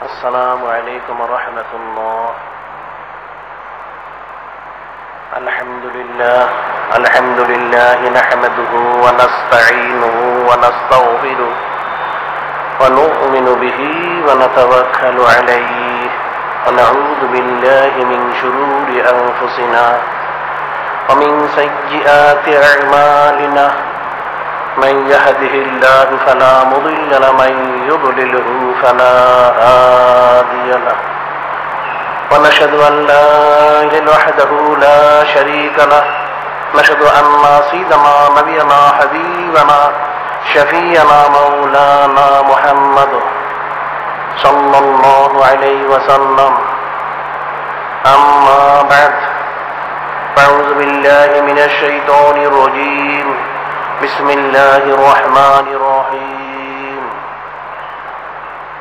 السلام عليكم ورحمة الله. الحمد لله نحمده ونستعينه ونستغفره ونؤمن به ونتوكل عليه ونعوذ بالله من شرور أنفسنا ومن سيئات أعمالنا من يهده الله فلا مضل له ومن يضلله فلا هادي له ونشهد أن لا إله إلا وحده لا شريك له نشهد أن سيدنا نبينا حبيبنا شفيعنا مولانا محمد صلى الله عليه وسلم. أما بعد فأعوذ بالله من الشيطان الرجيم. بسم الله الرحمن الرحيم.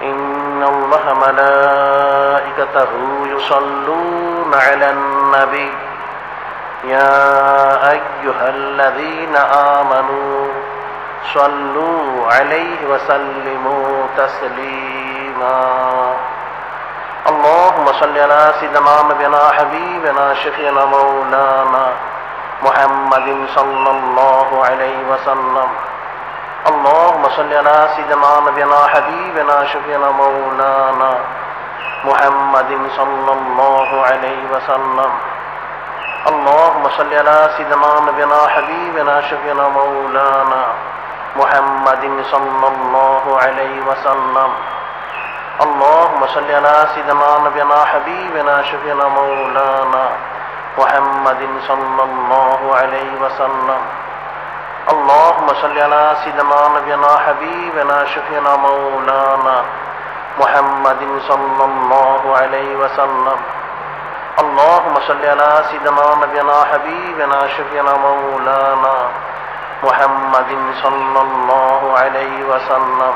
إن الله ملائكته يصلون على النبي يا أيها الذين آمنوا صلوا عليه وسلموا تسليما. اللهم صل على سيدنا نبينا حبيبنا شفيعنا مولانا محمد صلى الله عليه وسلم. اللهم صل على سيدنا نبينا حبيبنا شفيعنا مولانا محمد صلى الله عليه وسلم. اللهم صل على سيدنا نبينا حبيبنا شفيعنا مولانا محمد صلى الله عليه وسلم. اللهم صل على سيدنا نبينا حبيبنا شفيعنا مولانا محمد صلى الله عليه وسلم. اللهم صل على سيدنا نبينا حبيبنا شفيعنا مولانا محمد صلى الله عليه وسلم. اللهم صل على سيدنا نبينا حبيبنا شفيعنا مولانا محمد صلى الله عليه وسلم.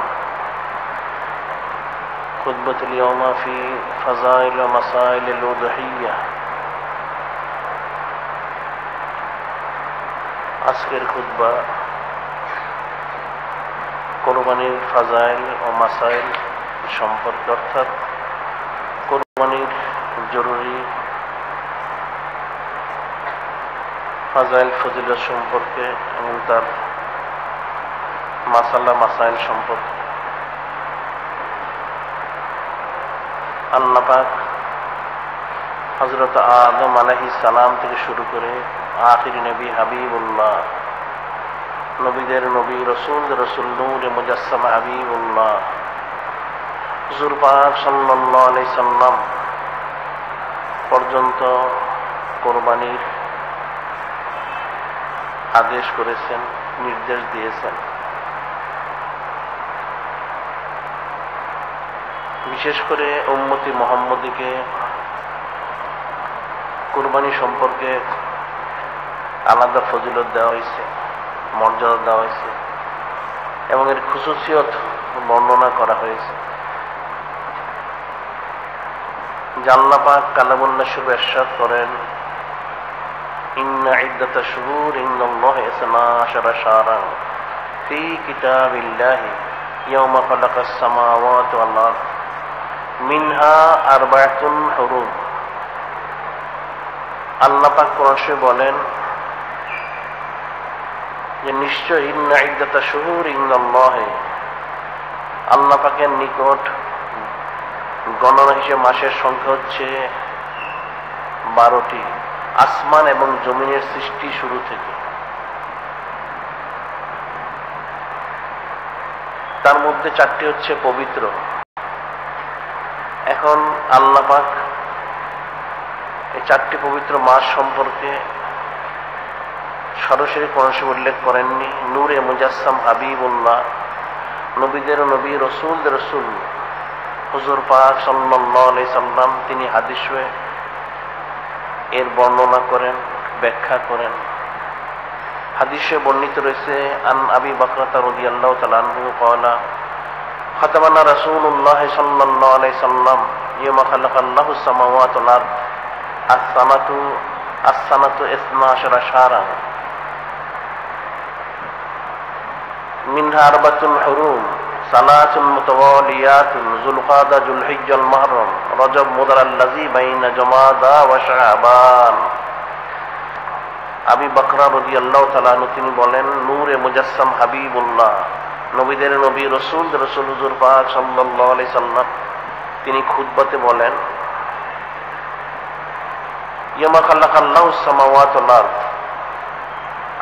خطبة اليوم في فضائل ومسائل الأضحية. আজকের খুতবা কোরবানির ফাজাইল ও মাসাইল সম্পর্কে, অর্থাৎ কোরবানির জরুরি ফাজাইল ফজিলত সম্পর্কে এবং তার মাসালা মাসাইল সম্পর্কে। আল্লাহ পাক হযরত আদম আলাইহিস সালাম থেকে শুরু করে আখিরি নবী হাবিবুল্লাহ, নবীদের নবী, রসুল রসুল, নূরে মুজাসসামা হাবিবুল্লাহ হুজুর পাক সাল্লাল্লাহু আলাইহি সাল্লাম পর্যন্ত কোরবানির আদেশ করেছেন, নির্দেশ দিয়েছেন। বিশেষ করে উম্মতি মুহাম্মদীকে কোরবানি সম্পর্কে আলাদা ফজিলত দেওয়া হয়েছে, মর্যাদা দেওয়া হয়েছে এবং এর খুসুসিয়ত বর্ণনা করা হয়েছে। আল্লাহ পাক কালামুল্লাহ শরীফে ইরশাদ করেন, ইন্না ইদ্দাতাশ শুহুর ইনদাল্লাহি ইসনা আশারা শাহরান ফি কিতাবিল্লাহি ইয়াওমা খালাকাস সামাওয়াতি ওয়াল আরদ মিনহা আরবাআতুন হুরুম। আল্লাহ পাক কোরআন শরীফে বলেন যে নিশ্চয় ইন্না ইদ্দাতাশ শুহুর ইনদাল্লাহি, আল্লাহ পাকের নিকট গণনা হিসেবে মাসের সংখ্যা হচ্ছে 12টি, আসমান এবং জমিনের সৃষ্টি শুরু থেকে। তার মধ্যে 4টি হচ্ছে পবিত্র। এখন আল্লাহ পাক এই 4টি পবিত্র মাস সম্পর্কে সরাসরি কোন সময় উল্লেখ করেননি। নূরে মুজাসসাম হাবিবুল্লাহ, নবীদের নবী, রসুলদের রসুল হুজুর পাক সাল্লাল্লাহু আলাইহি সাল্লাম তিনি হাদিসে এর বর্ণনা করেন, ব্যাখ্যা করেন। হাদিসে বর্ণিত রয়েছে আন আবি বকরতা রাদিয়াল্লাহু তাআলা আনহু قال خطبنا رسول الله صلى الله عليه وسلم يوم خلق الله السماوات والارض السنة 12 شهرا منها 4 حرم সালাতুন মুতাওয়ালিয়াতুন যুলকাদা যুলহিজ্জাল মুহররম রজব মুদার আল্লাযী বাইনা জুমাদা ওয়া শাবান। আবু বকর রাদিয়াল্লাহু তাআলা আনহু তিনি বলেন, নূরে মুজাসসাম হাবিবুল্লাহ, নবীদের নবী রাসূল হুজুর পাক সাল্লাল্লাহু আলাইহি সাল্লাম তিনি খুতবাতে বলেন, ইয়ামা খালাকাল্লাহু সামাওয়াতি ওয়াল আরদ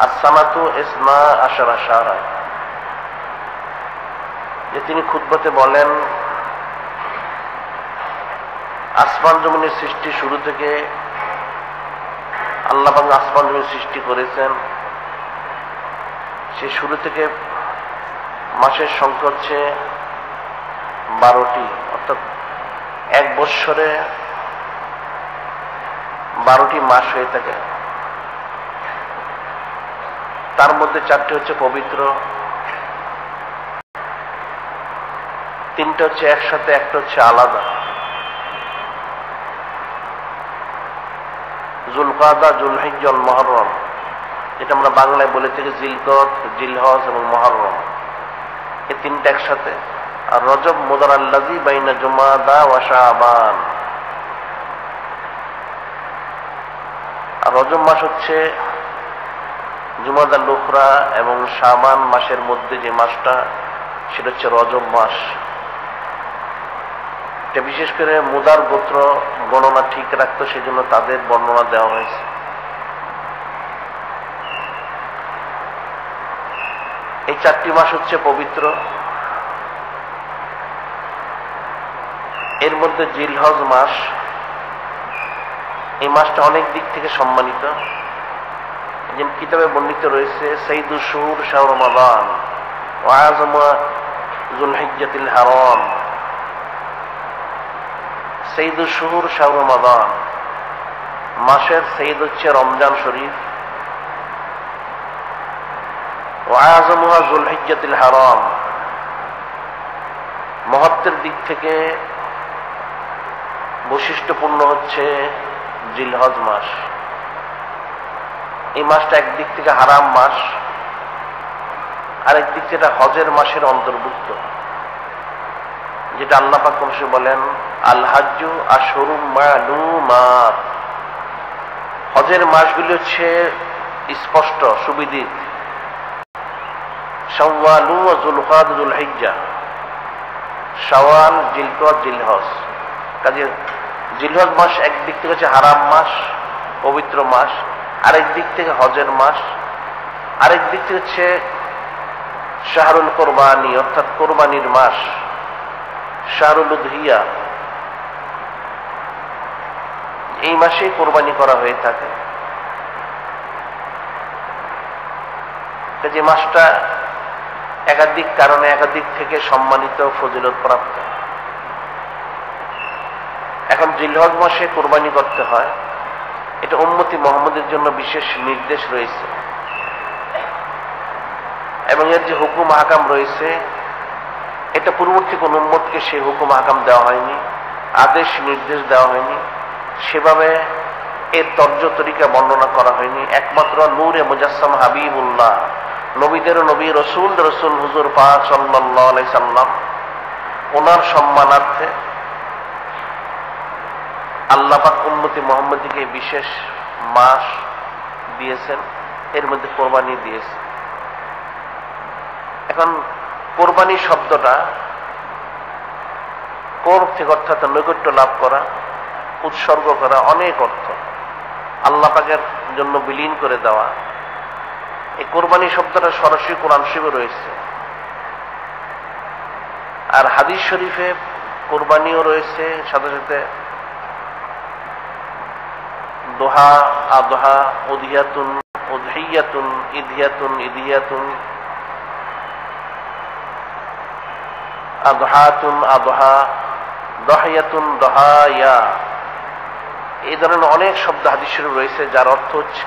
as-sanatu isna ashara shahra। যে তিনি খুতবাতে বলেন, আসমান জমিনের সৃষ্টি শুরু থেকে আল্লাহ পাক আসমান জমিন সৃষ্টি করেছেন, সে শুরু থেকে মাসের সংখ্যা হচ্ছে 12টি, অর্থাৎ এক বৎসরে 12টি মাস হয়ে থাকে। তার মধ্যে 4টি হচ্ছে পবিত্র, 3টা হচ্ছে একসাথে, একটা হচ্ছে আলাদা। যুলকাদা যুলহিজ্জা মুহররম, যেটা আমরা বাংলায় বলে থাকি জিলকদ, জিলহজ এবং মুহররম, এই 3টা একসাথে। আর রজব মুদার আল্লাযী বাইনা জুমাদা ওয়া শাবান, আর রজব মাস হচ্ছে জুমাদাল উখরা এবং শাবান মাসের মধ্যে যে মাসটা, সেটা হচ্ছে রজব মাস। এটা বিশেষ করে মুদার গোত্র গণনা ঠিক রাখতো, সেজন্য তাদের বর্ণনা দেওয়া হয়েছে। এই 4টি মাস হচ্ছে পবিত্র। এর মধ্যে জিলহজ মাস, এই মাসটা অনেক দিক থেকে সম্মানিত। যেমন কিতাবে বর্ণিত রয়েছে, সাইয়্যিদুশ শুহুর শাহরু রমাদান ওয়া আযমু যুলহিজ্জাতিল হারাম। সাইয়্যিদুশ শুহুর শাহরু রমাদান, মাসের সাইয়্যিদ হচ্ছে রমজান শরীফ। ওয়া আযমু যুলহিজ্জাতিল হারাম, মহত্বের দিক থেকে বৈশিষ্ট্যপূর্ণ হচ্ছে জিলহজ মাস। এই মাসটা একদিক থেকে হারাম মাস, আরেক দিক থেকে হজের মাসের অন্তর্ভুক্ত, যেটা আল্লাহ পাক কোরআনে বলেন, আল হাজ্জু আশহুরুম মা'লুমাত। হজের মাসগুলি হচ্ছে স্পষ্ট সুবিদিত, শাওয়াল ওয়া যুলকাদা যুলহিজ্জা, শাওয়াল, জিলকদ, জিলহজ। কাজে জিলহজ মাস একদিক থেকে হচ্ছে হারাম মাস, পবিত্র মাস, আরেক দিক থেকে হজের মাস, আরেক দিক থেকে হচ্ছে শাহরুল কোরবানি, অর্থাৎ কোরবানির মাস, শাহরুল উদহিয়া। এই মাসে কোরবানি করা হয়ে থাকে। যে মাসটা একাধিক কারণে একাধিক থেকে সম্মানিত, ফজিলত প্রাপ্ত। এখন জিলহজ মাসে কোরবানি করতে হয়, এটা উম্মতি মুহাম্মদের জন্য বিশেষ নির্দেশ রয়েছে, এবং এর যে হুকুম হাকাম রয়েছে, এটা পূর্ববর্তী কোন উম্মতকে সেই হুকুম হাকাম দেওয়া হয়নি, আদেশ নির্দেশ দেওয়া হয়নি, সেভাবে এর তর্জ তরিকা বর্ণনা করা হয়নি। একমাত্র নূরে মুজাসসাম হাবিবুল্লাহ, নবীদের নবী রাসূল হুজুর পাক সাল্লাল্লাহু আলাইহি সাল্লাম, ওনার সম্মানার্থে আল্লাহ পাক উম্মতি মুহাম্মদীকে বিশেষ মাস দিয়েছেন, এর মধ্যে কোরবানি দিয়েছেন। এখন কোরবানি শব্দটা কোরব থেকে, অর্থাৎ নৈকট্য লাভ করা, উৎসর্গ করা, অনেক অর্থ, আল্লাহ পাকের জন্য বিলীন করে দেওয়া। এই কোরবানি শব্দটা সরাসরি কোরআন শরীফে রয়েছে, আর হাদিস শরীফে কোরবানিও রয়েছে, সাথে সাথে দোহা, আদহা, উদিয়াতুন, উদহিয়াতুন, ইদিয়াতুন, ইদিয়াতুন, আদহাতুন, আদহা, দহিয়াতুন, দহায়া, এই ধরনের অনেক শব্দ হাদিস শরীফে রয়েছে, যার অর্থ হচ্ছে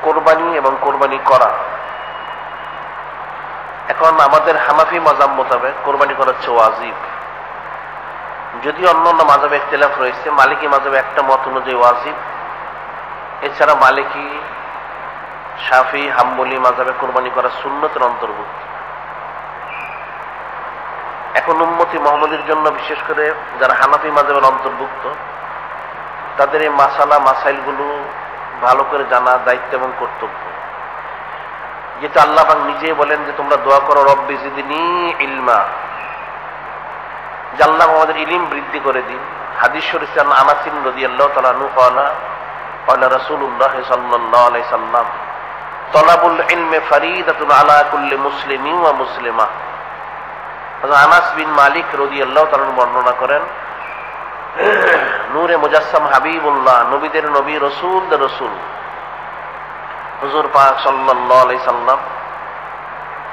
কোরবানি এবং কোরবানি করা। এখন আমাদের হানাফি মাযহাব মোতাবেক কোরবানি করা হচ্ছে ওয়াজিব, যদিও অন্যান্য মাযহাবে ইখতিলাফ রয়েছে। মালিকি মাযহাবে একটা মত অনুযায়ী ওয়াজিব, এছাড়া মালিকি, শাফি, হাম্বলি মাযহাবে কোরবানি করা সুন্নতের অন্তর্ভুক্ত। এখন উম্মতি মুহাম্মদের জন্য বিশেষ করে যারা হানাফি মাযহাবের অন্তর্ভুক্ত তাদের এই মাসালা মাসাইলগুলো ভালো করে জানা দায়িত্ব এবং কর্তব্য। যেটা আল্লাহ পাক নিজেই বলেন যে তোমরা দোয়া করো রব্বি জিদনি ইলমা, যে আল্লাহ আমাদের ইলম বৃদ্ধি করে দিন। হাদিস শরীফ আনাস রাদিয়াল্লাহু তাআলা আনহু قال রাসূলুল্লাহ সাল্লাল্লাহু আলাইহি সাল্লাম তলাবুল ইলমি ফরিদাতুন আলা কুল্লি মুসলিমিন ওয়া মুসলিমা। আনাস বিন মালিক রাদিয়াল্লাহু তাআলা বর্ণনা করেন, নূরে মুজাসসাম হাবিবুল্লাহ, নবীদের নবী, রাসূলদের রাসূল হুজুর পাক সাল্লাল্লাহু আলাইহি সাল্লাম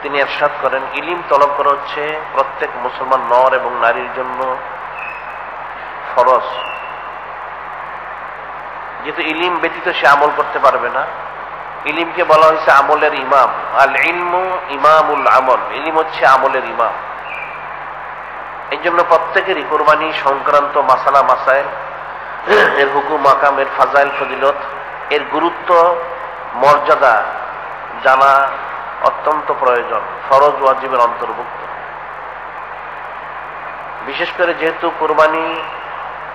তিনি ইরশাদ করেন, ইলম তলব করা হচ্ছে প্রত্যেক মুসলমান নর এবং নারীর জন্য ফরজ। যেহেতু ইলম ব্যতীত সে আমল করতে পারবে না, ইলমকে বলা হয়েছে আমলের ইমাম। আল ইলমু ইমামুল আমল, ইলম হচ্ছে আমলের ইমাম। এই জন্য প্রত্যেকেরই কোরবানি সংক্রান্ত মাসালা মাসাইল, এর হুকুম মাকাম, এর ফাজাইল ফজিলত, এর গুরুত্ব মর্যাদা জানা অত্যন্ত প্রয়োজন, ফরজ ওয়াজিবের অন্তর্ভুক্ত। বিশেষ করে যেহেতু কোরবানি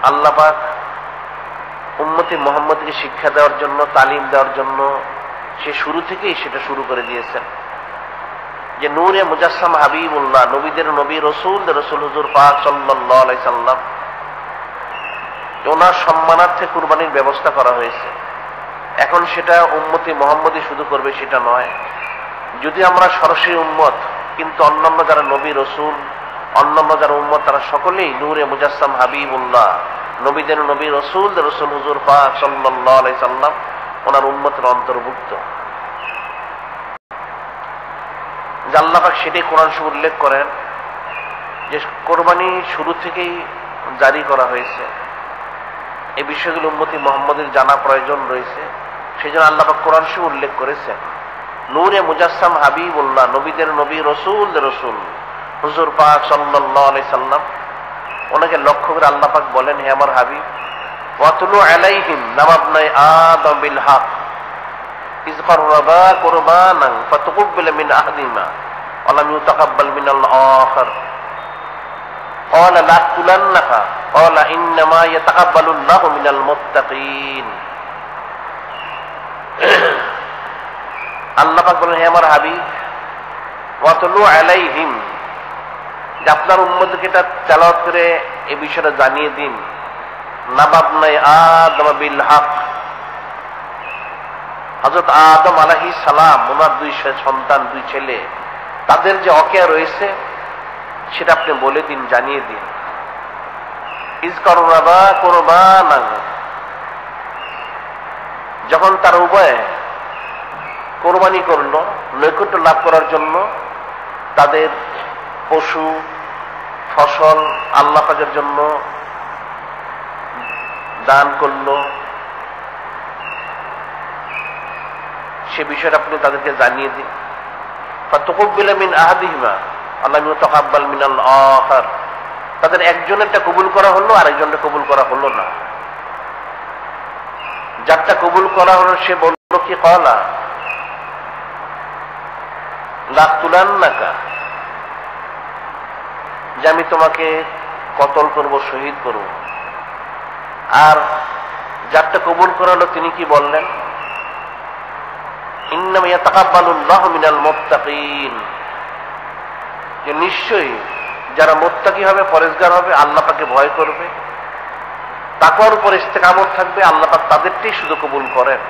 আল্লাহ পাক উম্মতি মুহাম্মদকে শিক্ষা দেওয়ার জন্য, তালিম দেওয়ার জন্য সে শুরু থেকেই সেটা শুরু করে দিয়েছেন, যে নূরে মুজাসসাম হাবিবুল্লাহ, নবীদের নবী, রাসূলদের রাসূল হুজুর পাক সাল্লাল্লাহু আলাইহি সাল্লাম, ওনার সম্মানার্থে কুরবানির ব্যবস্থা করা হয়েছে। এখন সেটা উম্মতি মুহাম্মদই শুধু করবে সেটা নয়। যদি আমরা সরাসরি উম্মত, কিন্তু অন্যান্য যারা নবী রাসূল, অন্যান্য যারা উম্মত, তারা সকলেই নূরে মুজাসসাম হাবিবুল্লাহ, নবীদের নবী, রাসূলদের রাসূল হুজুর পাক সাল্লাল্লাহু আলাইহি সাল্লাম ওনার উম্মতের অন্তর্ভুক্ত। আল্লাহ পাক সেটাই কোরআন শরীফে উল্লেখ করেন যে কোরবানি শুরু থেকেই জারি করা হয়েছে। এই বিষয়গুলো উম্মতি মুহাম্মদের জানা প্রয়োজন রয়েছে। সেই জন্য আল্লাহ পাক কোরআন শরীফে উল্লেখ করেছেন, নূরে মুজাসসাম হাবিবুল্লাহ, নবীদের নবী, রাসূলদের রাসূল হুজুর পাক সাল্লাল্লাহু আলাইহি সাল্লাম, ওনাকে লক্ষ্য করে আল্লাহ পাক বলেন, হে আমার হাবিব, ওয়াতুলু আলাইহিম নাবাবনাই আদম বিল হক ইয কাররাবা কুরবানান ফাতুকব্বালা মিন আহদিহিমা ওয়া লাম ইউতাকাব্বাল মিনাল আখার ক্বালা লা তুলান্নাকা ক্বালা ইন্নামা ইয়াতাকাব্বালুল্লাহু মিনাল মুত্তাকিন। আল্লাহ পাক বলেন, হে আমার হাবিব, ওয়াতুলু আলাইহিম, যে আপনার উম্মতকে এটা তেলাওয়াত করে এই বিষয়টা জানিয়ে দিন, নাবাবনাই আদম বিল হক, হযরত আদম আলাইহিস সালাম, ওনার দুই সন্তান, দুই ছেলে, তাদের যে অকেয়া রয়েছে সেটা আপনি বলে দিন, জানিয়ে দিন। ইয কাররাবা কুরবানান, যখন তার উভয়ে কোরবানি করলো নৈকট্য লাভ করার জন্য, তাদের পশু ফসল আল্লাহ পাকের জন্য দান করলো, সে বিষয়টা আপনি তাদেরকে জানিয়ে দিন। ফাতুকব্বালা মিন আহদিহিমা ওয়া লাম ইউতাকাব্বাল মিনাল আখার, তাদের একজনেরটা কবুল করা হলো, আরেকজনটা কবুল করা হলো না। যারটা কবুল করা হলো সে বলল কি, ক্বালা লা তুলান্নাকা, যে আমি তোমাকে কতল করব, শহীদ করব। আর যারটা কবুল করা হলো তিনি কি বললেন, ইন্নামা ইয়াতাকাব্বালুল্লাহু মিনাল মুত্তাকিন, যে নিশ্চয়ই যারা মুত্তাকি হবে, পরেজগার হবে, আল্লাহ পাকে ভয় করবে, তাকওয়ার উপর ইস্তেকামত থাকবে, আল্লাহ পাক তাদেরটাই শুধু কবুল করেন।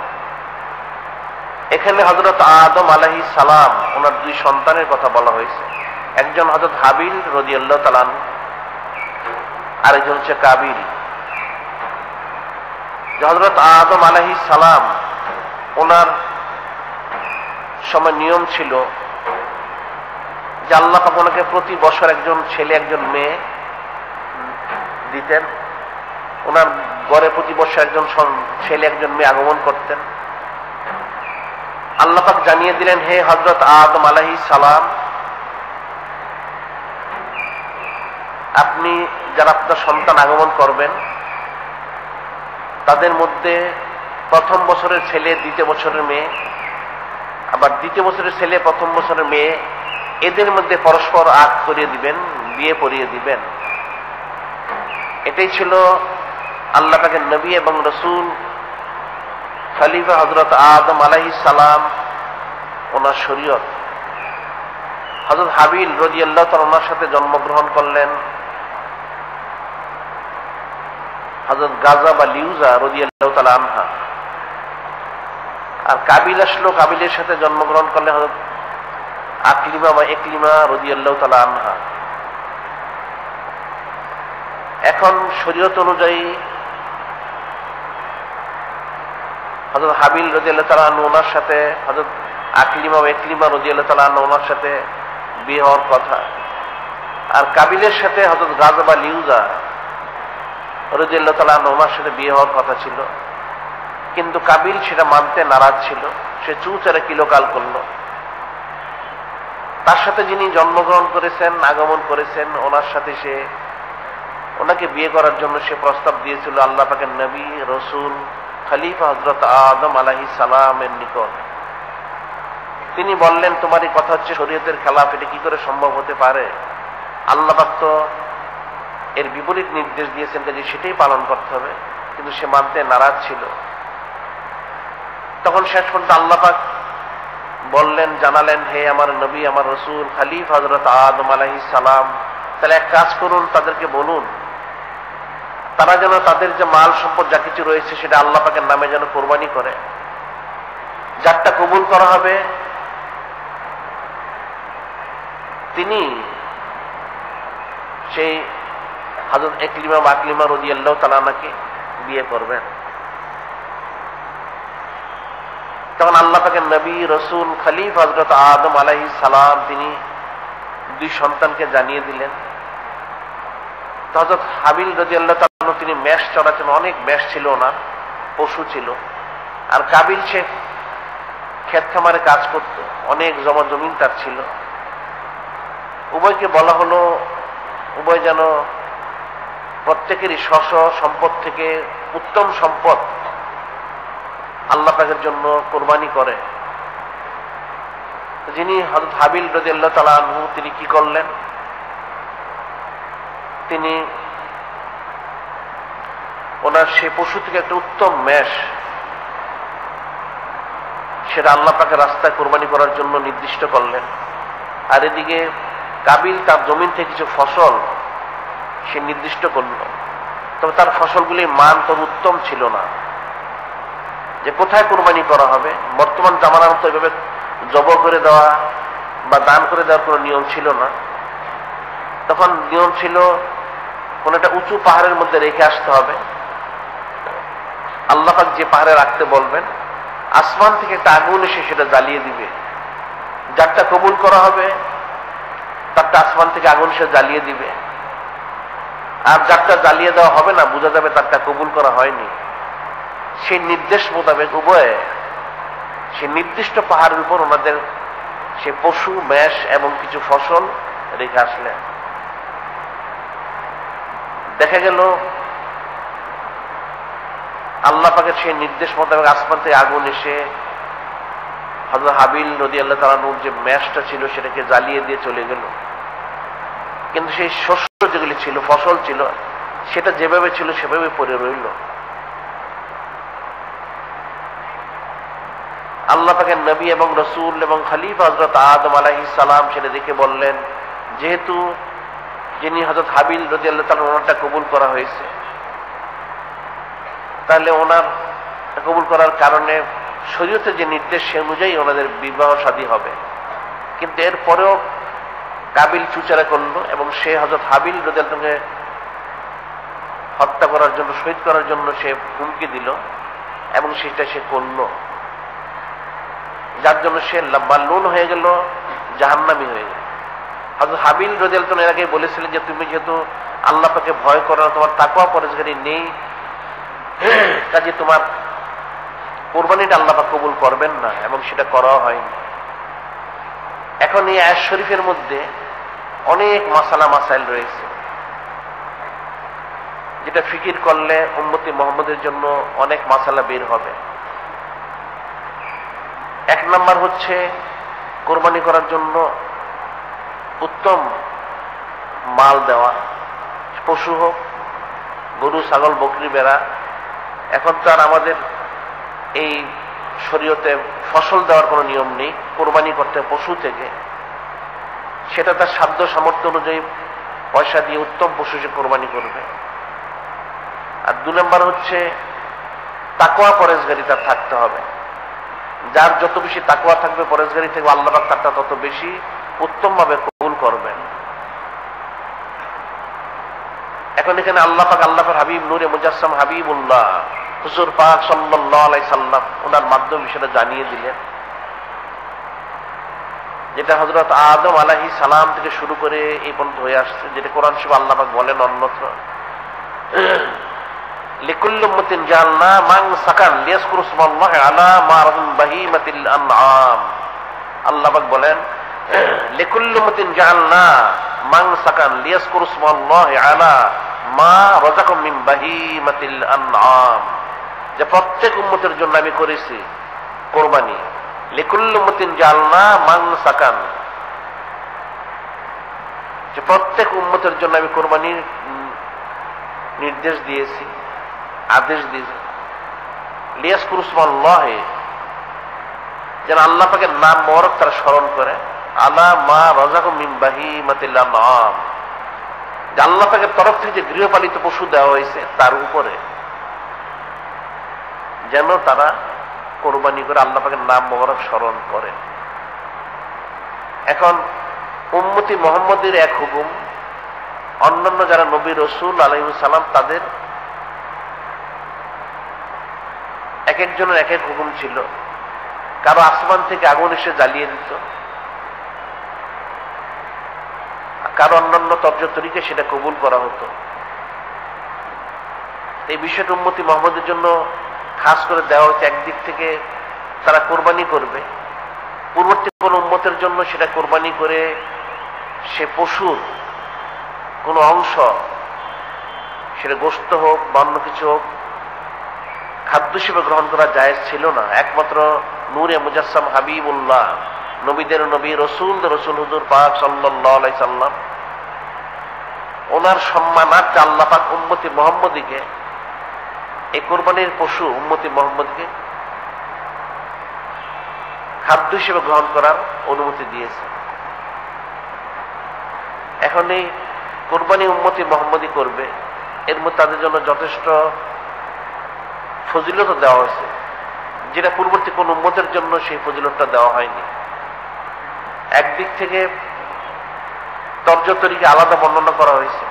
এখানে হযরত আদম আলাইহিস সালাম, ওনার দুই সন্তানের কথা বলা হয়েছে। একজন হযরত হাবিল রাদিয়াল্লাহু তাআলা, আরেকজন হচ্ছে কাবিল। হযরত আদম আলাইহিস সালাম, ওনার সময় নিয়ম ছিল যে আল্লাহ পাক ওনাকে প্রতি বছর একজন ছেলে একজন মেয়ে দিতেন। ওনার ঘরে প্রতি বছর একজন ছেলে একজন মেয়ে আগমন করতেন। আল্লাহ পাক জানিয়ে দিলেন, হে হযরত আদম আলাইহিস সালাম, আপনি যারা আপনার সন্তান আগমন করবেন তাদের মধ্যে প্রথম বছরের ছেলে দ্বিতীয় বছরের মেয়ে, আবার দ্বিতীয় বছরের ছেলে প্রথম বছরের মেয়ে, এদের মধ্যে পরস্পর আগ করিয়ে দিবেন, বিয়ে পড়িয়ে দিবেন। এটাই ছিল আল্লাহ পাকের নবী এবং রসুল খলিফা হযরত আদম আলাইহিস সালাম ওনার শরীয়ত। হযরত হাবিল রাদিয়াল্লাহু তাআলা ওনার সাথে জন্মগ্রহণ করলেন। হযরত গাজা বা লিউজা রাদিয়াল্লাহু তাআলা আনহা। আর কাবিল আসলো, কাবিলের সাথে জন্মগ্রহণ করলেন হযরত আকলিমা বা একলিমা রাদিয়াল্লাহু তাআলা আনহা। এখন শরীয়ত অনুযায়ী হযরত হাবিল রাদিয়াল্লাহু তাআলা আনহু ওনার সাথে হযরত আকলিমা বা একলিমা রাদিয়াল্লাহু তাআলা আনহা ওনার সাথে বিয়ে হওয়ার কথা। আর কাবিলের সাথে হযরত গাজা বা লিউজা রাদিয়াল্লাহু তাআলা আনহু ওনার সাথে বিয়ে হওয়ার কথা ছিল, কিন্তু কাবিল সেটা মানতে নারাজ ছিল। সে চুচারে কিলোকাল করল। তার সাথে যিনি জন্মগ্রহণ করেছেন, আগমন করেছেন, ওনার সাথে সে ওনাকে বিয়ে করার জন্য সে প্রস্তাব দিয়েছিল আল্লাহ পাকের নবী রসুল খলিফা হযরত আদম আলাইহিস সালামের নিকট। তিনি বললেন, তোমার এই কথা হচ্ছে শরীয়তের খেলাফ, এটা কি করে সম্ভব হতে পারে? আল্লাহ পাক তো এর বিপরীত নির্দেশ দিয়েছেন যে সেটাই পালন করতে হবে, কিন্তু সে মানতে নারাজ ছিল। তখন শেষ পর্যন্ত আল্লাহ পাক বললেন, জানালেন, হে আমার নবী, আমার রসুল খলিফা হযরত আদম আলাইহিস সালাম, তাহলে এক কাজ করুন, তাদেরকে বলুন তারা যেন তাদের যে মাল সম্পদ যা কিছু রয়েছে সেটা আল্লাহ পাকের নামে যেন কোরবানি করে। যারটা কবুল করা হবে তিনি সেই হযরত একলিমা বা আকলিমা রাদিয়াল্লাহু তাআলা আনহাকে বিয়ে করবেন। তখন আল্লাহ পাকের নবী রসুল খলিফা হযরত আদম আলাইহিস সালাম তিনি দুই সন্তানকে জানিয়ে দিলেন। হযরত হাবিল রাদিয়াল্লাহু তাআলা তিনি মেষ চড়াতেন, অনেক মেষ ছিল, ওনার পশু ছিল। আর কাবিল সে ক্ষেত খামারে কাজ করত, অনেক জমা জমিন তার ছিল। উভয়কে বলা হলো উভয় যেন প্রত্যেকেরই স্ব সম্পদ থেকে উত্তম সম্পদ আল্লাহ পাকের জন্য কোরবানি করে। যিনি হযরত হাবিল রাদিয়াল্লাহু তাআলা আনহু তিনি কি করলেন, তিনি ওনার সে পশু থেকে একটা উত্তম মেষ সেটা আল্লাহ পাকের রাস্তায় কোরবানি করার জন্য নির্দিষ্ট করলেন। আর এদিকে কাবিল তার জমিন থেকে কিছু ফসল সে নির্দিষ্ট করল, তবে তার ফসলগুলির মান তোর উত্তম ছিল না। যে কোথায় কোরবানি করা হবে, বর্তমান জামানার মতো এভাবে জবর করে দেওয়া বা দান করে দেওয়ার কোনো নিয়ম ছিল না। তখন নিয়ম ছিল কোন একটা উঁচু পাহাড়ের মধ্যে রেখে আসতে হবে। আল্লাহ পাক যে পাহাড়ে রাখতে বলবেন, আসমান থেকে একটা আগুন এসে সেটা জ্বালিয়ে দিবে। যারটা কবুল করা হবে তারটা আসমান থেকে আগুন এসে জ্বালিয়ে দিবে। আর যারটা জ্বালিয়ে দেওয়া হবে না, বোঝা যাবে তারটা কবুল করা হয়নি। সেই নির্দেশ মোতাবেক উভয়ে সে নির্দিষ্ট পাহাড়ের উপর ওনাদের সে পশু, মেষ এবং কিছু ফসল রেখে আসলেন। দেখা গেল আল্লাহ পাকের সেই নির্দেশ মোতাবেক আসমান থেকে আগুন এসে হযরত হাবিল রাদিয়াল্লাহু তাআলা আনহুর যে মেষটা ছিল সেটাকে জ্বালিয়ে দিয়ে চলে গেল। কিন্তু সেই শস্য যেগুলি ছিল, ফসল ছিল, সেটা যেভাবে ছিল সেভাবে পড়ে রইল। আল্লাহ পাকের নবী এবং রসুল এবং খলিফা হযরত আদম আলাইহিস সালাম সেটা দেখে বললেন, যেহেতু যিনি হযরত হাবিল রাদিয়াল্লাহু তাআলা ওনারটা কবুল করা হয়েছে, তাহলে ওনার কবুল করার কারণে শরীয়তের যে নির্দেশ সে অনুযায়ী ওনাদের বিবাহ শাদী হবে। কিন্তু এরপরেও কাবিল চুচারা করল এবং সে হযরত হাবিল রাদিয়াল্লাহু তাআলাকে হত্যা করার জন্য, শহীদ করার জন্য সে হুমকি দিল এবং সেটা সে করল, যার জন্য সে মালউন হয়ে গেল, জাহান্নামী হয়ে গেল। হযরত হাবিল রাদিয়াল্লাহু তাআলা এর আগে বলেছিলেন যে তুমি যেহেতু আল্লাহ পাকে ভয় করো না, তোমার তাকওয়া পরহেজগারি নেই, কাজে তোমার কোরবানিটা আল্লাহ পাক কবুল করবেন না, এবং সেটা করাও হয়নি। এখন এই আয়াত শরীফের মধ্যে অনেক মাসালা মাসাইল রয়েছে, যেটা ফিকির করলে উম্মতি মুহাম্মদের জন্য অনেক মাসালা বের হবে। এক নাম্বার হচ্ছে কোরবানি করার জন্য উত্তম মাল দেওয়া, পশু হোক, গরু, ছাগল, বকরি, ভেড়া। এখন তো আর আমাদের এই শরীয়তে ফসল দেওয়ার কোনো নিয়ম নেই, কোরবানি করতে পশু থেকে, সেটা তার সাধ্য সামর্থ্য অনুযায়ী পয়সা দিয়ে উত্তম পশু সে কোরবানি করবে। আর 2 নম্বর হচ্ছে তাকওয়া, পরেজগারি তার থাকতে হবে। যার যত বেশি তাকওয়া থাকবে, পরেজগারি থেকে, আল্লাহ পাক তারটা তত বেশি উত্তম ভাবে কবুল করবেন। এখন এখানে আল্লাহ পাক, আল্লাহর হাবিব নূরে মুজাসসাম হাবিবুল্লাহ হুজুর পাক সাল্লাল্লাহু আলাইহি সাল্লাম ওনার মাধ্যমে সেটা জানিয়ে দিলেন, যেটা হযরত আদম আলাইহিস সালাম থেকে শুরু করে এই পর্যন্ত হয়ে আসছে, যেটা কোরআন শরীফে আল্লাহ পাক বলেন অন্যত্র, লিকুল্লি উম্মাতিন জাআলনা মানসাকান লিয়াযকুরু ইসমাল্লাহি আলা মা রাযাকাহুম বাহিমাতিল আনআম। আল্লাহ পাক বলেন লিকুল্লি উম্মাতিন জাআলনা মানসাকান লিয়াযকুরু ইসমাল্লাহি আলা মা রাযাকাহুম মিন বাহিমাতিল আনআম, যে প্রত্যেক উম্মতের জন্য আমি করেছি কোরবানি। লিকুল্লি উম্মাতিন জাআলনা মানসাকান, যে প্রত্যেক উম্মতের জন্য আমি কোরবানির নির্দেশ দিয়েছি, আদেশ দিয়েছি। লিয়াযকুরু ইসমাল্লাহি, যেন আল্লাহ পাকের নাম মোবারক তারা স্মরণ করে, আলা মা রাযাকাহুম মিন বাহিমাতিল আনআম, যে আল্লাহ পাকের তরফ থেকে যে গৃহপালিত পশু দেওয়া হয়েছে তার উপরে যেন তারা কোরবানি করে আল্লাহ পাকের নাম মোবারক স্মরণ করে। এখন উম্মতি মুহাম্মদের এক হুকুম, অন্যান্য যারা নবী রাসূল আলাইহিস সালাম তাদের এক একজনের এক এক হুকুম ছিল। কারো আসমান থেকে আগুন এসে জ্বালিয়ে দিত, কারো অন্যান্য তর্জ তরিকে সেটা কবুল করা হতো। এই বিষয়টা উম্মতি মুহাম্মদের জন্য খাস করে দেওয়া হচ্ছে। একদিক থেকে তারা কোরবানি করবে, পূর্ববর্তী কোন উম্মতের জন্য সেটা কোরবানি করে সে পশুর কোন অংশ, সেটা গোশত হোক বা অন্য কিছু হোক, খাদ্য হিসেবে গ্রহণ করা জায়েজ ছিল না। একমাত্র নূরে মুজাসসাম হাবিবুল্লাহ, নবীদের নবী, রসুল হুজুর পাক সাল্লাল্লাহু আলাইহি সাল্লাম, ওনার সম্মানার্থে আল্লাহ পাক উম্মতি মুহাম্মদীকে এই কোরবানির পশু উম্মতি মুহাম্মদকে খাদ্য হিসেবে গ্রহণ করার অনুমতি দিয়েছে। এখন এই কোরবানি উম্মতি মুহাম্মদী করবে, এর মধ্যে তাদের জন্য যথেষ্ট ফজিলত দেওয়া হয়েছে, যেটা পূর্ববর্তী কোন উম্মতের জন্য সেই ফজিলতটা দেওয়া হয়নি। একদিক থেকে তর্জ তরিকে আলাদা বর্ণনা করা হয়েছে,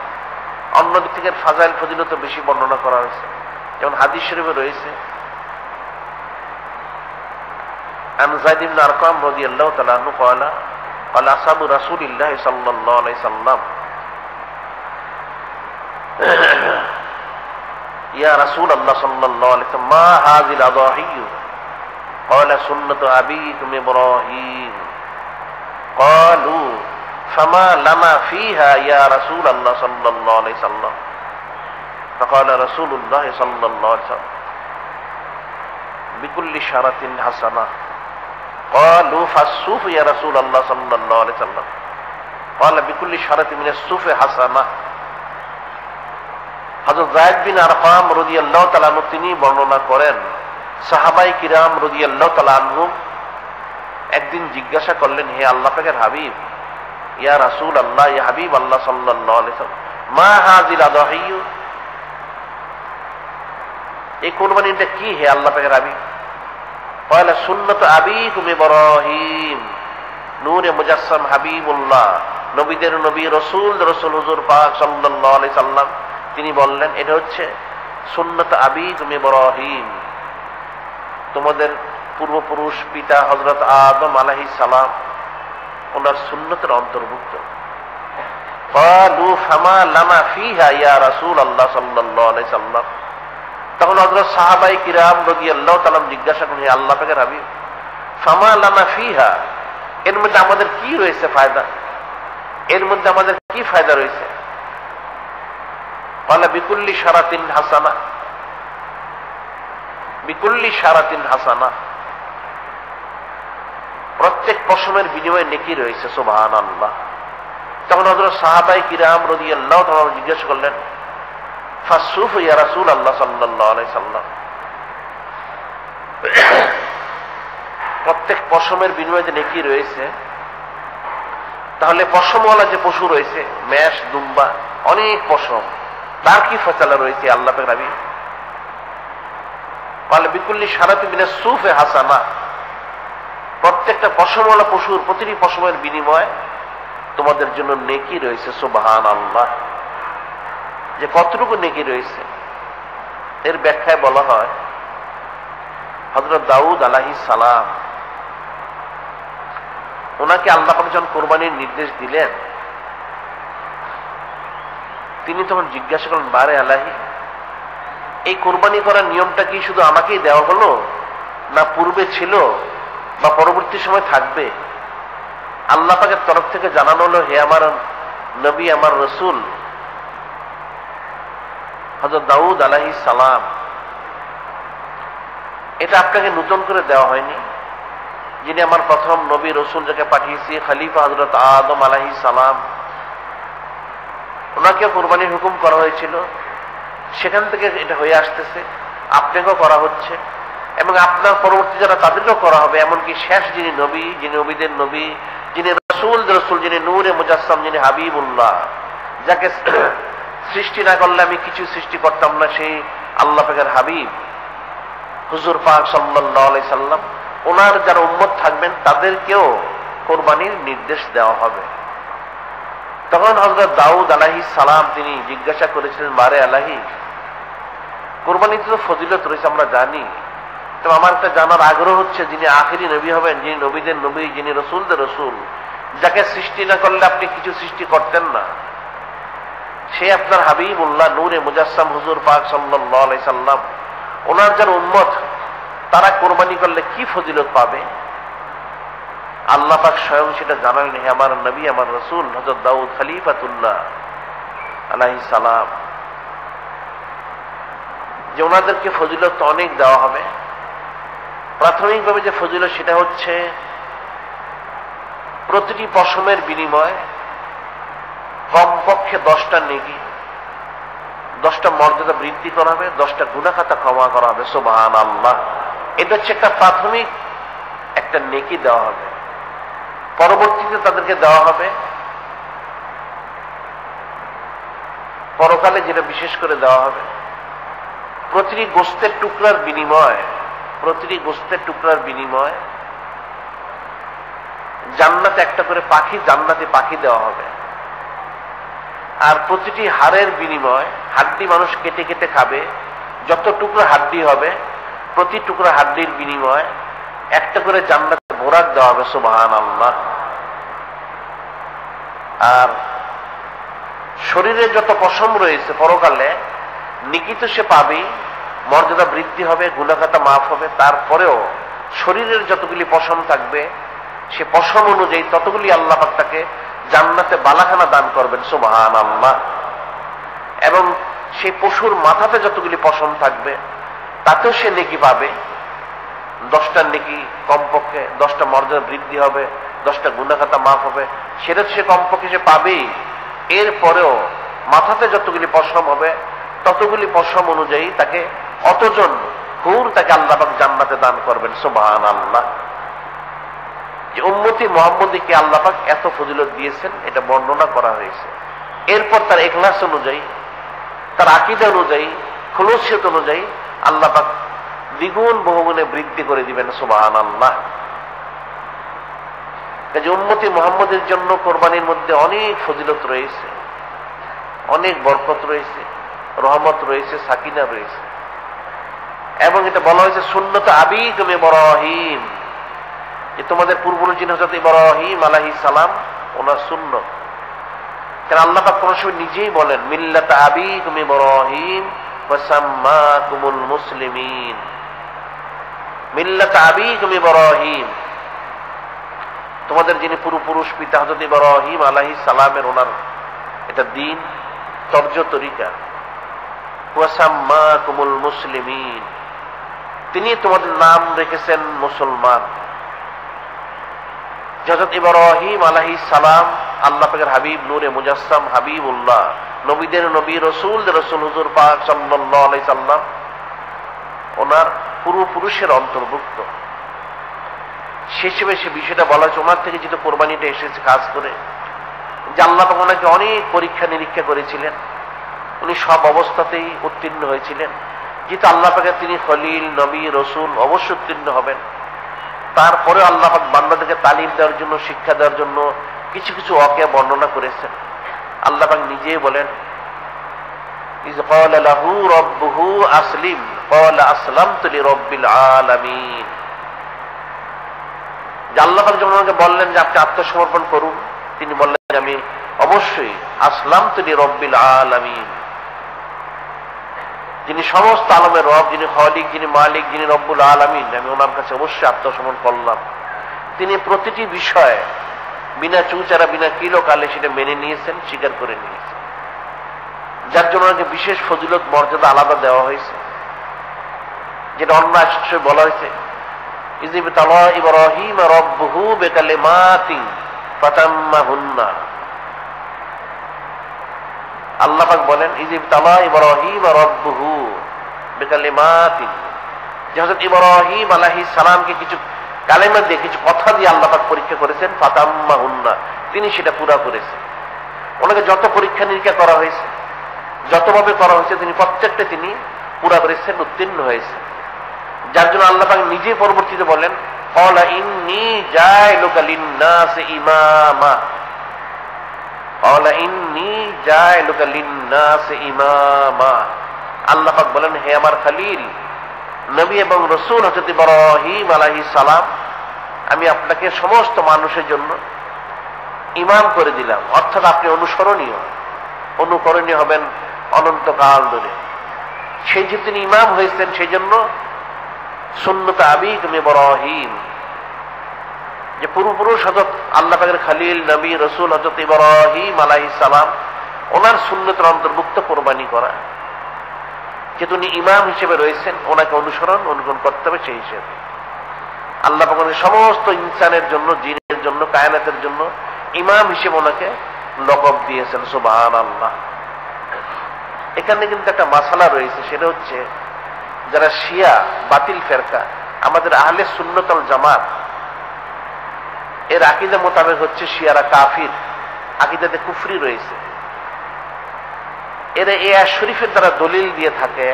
অন্যদিক থেকে ফাজাইল ফজিলত বেশি বর্ণনা করা হয়েছে। যেমন হাদিস শরীফে রয়েছে, আন যায়েদ ইবনে আরকাম রাদিয়াল্লাহু তাআলা আনহু قال قال اصحاب رسول الله صلى الله عليه وسلم يا رسول الله صلى الله عليه وسلم ما هذه الاضاحي قال سنة أبيكم إبراهيم قالوا فما لنا فيها يا رسول الله صلى الله عليه وسلم فقال رسول الله صلى الله عليه وسلم بكل شرة حسنة قالوا فالصوف يا رسول الله صلى الله عليه وسلم قال بكل شرة من الصوف حسنة। হযরত যায়েদ বিন আরকাম রাদিয়াল্লাহু তাআলা আনহু তিনি বর্ণনা করেন, সাহাবায়ে কিরাম রাদিয়াল্লাহু তাআলা আনহুম একদিন জিজ্ঞাসা করলেন, হে আল্লাহ পাকের হাবিব, ইয়া রাসূল আল্লাহ, ইয়া হাবিব আল্লাহ সাল্লাল্লাহু আলাইহি ওয়াসাল্লাম, মা হাযিল আদাহিয়্যু, এই কুরবানিটা কি হে আল্লাহ পাকের হাবিব? قال সুন্নাতু আবিকুম ইব্রাহিম, নূরে মুজাসসাম হাবিবুল্লাহ, নবীদের নবী, রসুল হুজুর পাক সাল্লাল্লাহু আলাইহি সাল্লাম, তিনি বললেন এটা হচ্ছে সুন্নাত আবিকুম ইব্রাহিম, তোমাদের পূর্বপুরুষ পিতা হযরত আদম আলাইহিস সালাম ওনার সুন্নতের অন্তর্ভুক্ত। ক্বালু ফামা লানা ফিহা ইয়া রাসূলুল্লাহ সাল্লাল্লাহু আলাইহি সাল্লাম, তখন হযরত সাহাবায়ে কিরাম রাদিয়াল্লাহু তাআলা জিজ্ঞাসা করেন, হে আল্লাহ পাকের হাবিব, ফামা লানা ফিহা, এর মধ্যে আমাদের কি রয়েছে ফায়দা, এর মধ্যে আমাদের কি ফায়দা রয়েছে? ক্বালা বিকুল্লি শারাতিন হাসানা, বিকুল্লি শারাতিন হাসানা, প্রত্যেক পশমের বিনিময়ে নেকি রয়েছে। সুবহানাল্লাহ, তখন হযরত সাহাবায়ে কিরাম রাদিয়াল্লাহু তাআলা জিজ্ঞাসা করলেন, ফাসুফ ইয়া রাসূলুল্লাহ সাল্লাল্লাহু আলাইহি সাল্লাম, প্রত্যেক পশমের বিনিময়ে যে নেকি রয়েছে, তাহলে পশমওয়ালা যে পশু রয়েছে, মেষ, দুম্বা, অনেক পশম, তার কি ফয়সালা রয়েছে আল্লাহ পাক নবী? বলে বিকুল্লি শারাতি মিনাস সুফে হাসানা, প্রত্যেকটা পশমওয়ালা পশুর প্রতিটি পশমের বিনিময়ে তোমাদের জন্য নেকি রয়েছে। সুবহানাল্লাহ। যে কতটুকু নেকি রয়েছে এর ব্যাখ্যায় বলা হয়, হযরত দাউদ আলাইহিস সালাম, ওনাকে আল্লাহ পাক যখন কোরবানির নির্দেশ দিলেন, তিনি তখন জিজ্ঞাসা করলেন, বারে আলাহি, এই কোরবানি করার নিয়মটা কি শুধু আমাকেই দেওয়া হলো, না পূর্বে ছিল বা পরবর্তী সময় থাকবে? আল্লাহ পাকের তরফ থেকে জানানো হলো, হে আমার নবী, আমার রসুল হযরত দাউদ আলাইহিস সালাম, এটা আপনাকে নতুন করে দেওয়া হয়নি। যিনি আমার প্রথম নবী রসুল, যাকে পাঠিয়েছি, খলিফা হযরত আদম আলাইহিস সালাম, ওনাকে কোরবানির হুকুম করা হয়েছিল, সেখান থেকে এটা হয়ে আসতেছে, আপনাকেও করা হচ্ছে এবং আপনার পরবর্তী যারা তাদেরকেও করা হবে। এমনকি শেষ যিনি নবী, যিনি নবীদের নবী, যিনি রসুল রসুল, যিনি নূরে মুজাসসাম, যিনি হাবিবুল্লাহ, যাকে সৃষ্টি না করলে আমি কিছু সৃষ্টি করতাম না, সেই আল্লাহ পাকের হাবিব হুজুর পাক সাল্লাল্লাহু আলাইহি সাল্লাম, ওনার যারা উম্মত থাকবেন তাদেরকেও কোরবানির নির্দেশ দেওয়া হবে। তখন হযরত দাউদ আলাইহিস সালাম তিনি জিজ্ঞাসা করেছিলেন, বারে আলাহি, কোরবানিতে তো ফজিলত রয়েছে আমরা জানি, তো আমার একটা জানার আগ্রহ হচ্ছে, যিনি আখেরি নবী হবেন, যিনি নবীদের নবী, যিনি রসুলদের রসুল, যাকে সৃষ্টি না করলে আপনি কিছু সৃষ্টি করতেন না, সে আপনার হাবিবুল্লাহ নূরে মুজাসসাম হুজুর পাক সাল্লাল্লাহু আলাইহি সাল্লাম, ওনার যারা উম্মত তারা কোরবানি করলে কি ফজিলত পাবে? আল্লাহ পাক স্বয়ং সেটা জানালেন, হে আমার নবী, আমার রসুল হযরত দাউদ খলিফাতুল্লাহ আলাইহিস সালাম, যে ওনাদেরকে ফজিলত অনেক দেওয়া হবে। প্রাথমিকভাবে যে ফজিলত সেটা হচ্ছে, প্রতিটি পশমের বিনিময়ে কমপক্ষে 10টা নেকি, 10টা মর্যাদা বৃদ্ধি করা হবে, 10টা গুনাহ খাতা ক্ষমা করা হবে। সুবহানাল্লাহ। এটা হচ্ছে একটা প্রাথমিক একটা নেকি দেওয়া হবে। পরবর্তীতে তাদেরকে দেওয়া হবে পরকালে, যেটা বিশেষ করে দেওয়া হবে, প্রতিটি গোস্তের টুকরার বিনিময়ে, প্রতিটি গোস্তের টুকরার বিনিময়ে জান্নাতে একটা করে পাখি, জান্নাতে পাখি দেওয়া হবে। আর প্রতিটি হাড়ের বিনিময়, হাড্ডি মানুষ কেটে কেটে খাবে, যত টুকরা হাড্ডি হবে, প্রতি টুকরা হাড্ডির বিনিময়ে একটা করে জান্নাতে বোরাক দেওয়া হবে। সুবহানাল্লাহ। আর শরীরে যত পশম রয়েছে পরকালে নেকি তো সে পাবেই, মর্যাদা বৃদ্ধি হবে, গুনাহ খাতা মাফ হবে। তারপরেও শরীরের যতগুলি পশম থাকবে, সে পশম অনুযায়ী ততগুলি আল্লাহ পাক তাকে জান্নাতে বালাখানা দান করবেন। সুবহানাল্লাহ। এবং সেই পশুর মাথাতে যতগুলি পশম থাকবে তাতেও সে নেকি পাবে। 10টা নেকি কমপক্ষে, 10টা মর্যাদা বৃদ্ধি হবে, 10টা গুনাহ খাতা মাফ হবে, সেটা সে কমপক্ষে সে পাবেই। এরপরেও মাথাতে যতগুলি পশম হবে ততগুলি পশম অনুযায়ী তাকে অতজন হুর তাকে আল্লাহ পাক জান্নাতে দান করবেন। সুবহানাল্লাহ। যে উম্মতি মুহাম্মদীকে আল্লাহ পাক এত ফজিলত দিয়েছেন, এটা বর্ণনা করা হয়েছে। এরপর তার ইখলাস অনুযায়ী, তার আকীদা অনুযায়ী, খুলুসিয়ত অনুযায়ী আল্লাহ পাক দ্বিগুণ বহুগুণে বৃদ্ধি করে দিবেন। সুবহানাল্লাহ। যে উম্মতি মুহাম্মদের জন্য কোরবানির মধ্যে অনেক ফজিলত রয়েছে, অনেক বরকত রয়েছে, রহমত রয়েছে, সাকিনা রয়েছে। এবং এটা বলা হয়েছে সুন্নত আবিকুম ইব্রাহিম, যে তোমাদের পূর্বপুরুষ যিনি হযরত ইব্রাহিম আলাইহিস সালাম, ওনার সুন্নত। কারণ আল্লাহ পাক কোন সময় নিজেই বলেন, মিল্লাত আবিকুম ইব্রাহিম ওয়া সাম্মাকুমুল মুসলিমিন। মিল্লাত আবিকুম ইব্রাহিম, তোমাদের যিনি পূর্বপুরুষ পিতা হযরত ইব্রাহিম আলাইহিস সালামের, ওনার এটা দ্বীন, তর্জ তরিকা। ওয়া সাম্মাকুমুল মুসলিমিন, তিনি তোমাদের নাম রেখেছেন মুসলমান। হযরত ইব্রাহিম আলাইহিস সালাম আল্লাহ পাকের হাবিব নূরে মুজাসসাম হাবিবুল্লাহ, নবীদের নবী, রসুলদের রসুল হুজুর পাক সাল্লাল্লাহু আলাইহি সাল্লাম ওনার পূর্বপুরুষের অন্তর্ভুক্ত। সে হিসেবে সে বিষয়টা বলা হচ্ছে, ওনার থেকে যেহেতু কোরবানিটা এসেছে কাজ করে, যে আল্লাহ পাক ওনাকে অনেক পরীক্ষা নিরীক্ষা করেছিলেন, উনি সব অবস্থাতেই উত্তীর্ণ হয়েছিলেন। যেহেতু আল্লাহ পাকের তিনি খলিল, নবী, রসুল, অবশ্যই উত্তীর্ণ হবেন। তারপরে আল্লাহ পাক বান্দাদেরকে তালিম দেওয়ার জন্য, শিক্ষা দেওয়ার জন্য কিছু কিছু ওয়াকিয়া বর্ণনা করেছেন। আল্লাহ পাক নিজেই বলেন, ইয ক্বালা লাহু রাব্বুহু আসলিম ক্বালা আসলামতু লিরাব্বিল আলামিন। যে আল্লাহ পাক যখন ওনাকে বললেন যে আপনি আত্মসমর্পণ করুন, তিনি বললেন আমি অবশ্যই আসলামতু লিরাব্বিল আলামিন, যিনি সমস্ত আলমের রব, যিনি খালিক, যিনি মালিক, যিনি রব্বুল আলামিন, আমি ওনার কাছে অবশ্যই আত্মসমর্পণ করলাম। তিনি প্রতিটি বিষয় বিনা চুচারা, বিনা কিলোকালে সেটা মেনে নিয়েছেন, স্বীকার করে নিয়েছেন, যার জন্য ওনাকে বিশেষ ফজিলত মর্যাদা আলাদা দেওয়া হয়েছে, যেটা অন্য আয়াতে বলা হয়েছে, ইয ইবতালা ইব্রাহিম রাব্বুহু বিকালিমাতিন ফাতাম্মাহুন্না। আল্লাহ পাক বলেন, ইয ইবতালা ইব্রাহিম রাব্বুহু বিকালিমাতিন, যে হযরত ইব্রাহিম আলাইহিস সালামকে কিছু কালেমা দিয়ে, কিছু কথা দিয়ে আল্লাহ পাক পরীক্ষা করেছেন, ফাতাম্মাহুন্না, তিনি সেটা পুরা করেছেন। ওনাকে যত পরীক্ষা নিরীক্ষা করা হয়েছে, যতভাবে করা হয়েছে, তিনি প্রত্যেকটা তিনি পুরা করেছেন, উত্তীর্ণ হয়েছেন। যার জন্য আল্লাহ পাক নিজে পরবর্তীতে বলেন, ক্বালা ইন্নী জাইলুকা লিন-নাসি ইমামা, ক্বালা ইন্নী জাইলুকা লিন-নাসি ইমামা। আল্লাহ পাক বলেন, হে আমার খলিল, নবী এবং রসুল হযরত ইব্রাহিম আলাইহিস সালাম, আমি আপনাকে সমস্ত মানুষের জন্য ইমাম করে দিলাম, অর্থাৎ আপনি অনুকরণীয় হবেন অনন্তকাল ধরে। সেই যে তিনি ইমাম হয়েছেন, সেই জন্য সুন্নত আবিকুম ইব্রাহিম, যে পূর্বপুরুষ হযরত আল্লাহ পাকের খলিল, নবী, রসুল হযরত ইব্রাহিম আলাইহিস সালাম, ওনার সুন্নতের অন্তর্ভুক্ত কোরবানি করা। যেহেতু উনি ইমাম হিসেবে রয়েছেন, ওনাকে অনুকরণ করতে হবে। সেই হিসেবে আল্লাহ পাক সমস্ত ইনসানের জন্য, জিনের জন্য, কায়নাতের জন্য ইমাম হিসেবে ওনাকে লকব দিয়েছেন। সুবহানাল্লাহ। এখানে কিন্তু একটা মাসালা রয়েছে, সেটা হচ্ছে যারা শিয়া বাতিল ফেরকা, আমাদের আহলে সুন্নাত ওয়াল জামাত এর আকীদা মোতাবেক হচ্ছে শিয়ারা কাফির, আকীদাতে কুফরি রয়েছে। এরা এই আয়াত শরীফের দ্বারা দলিল দিয়ে থাকে,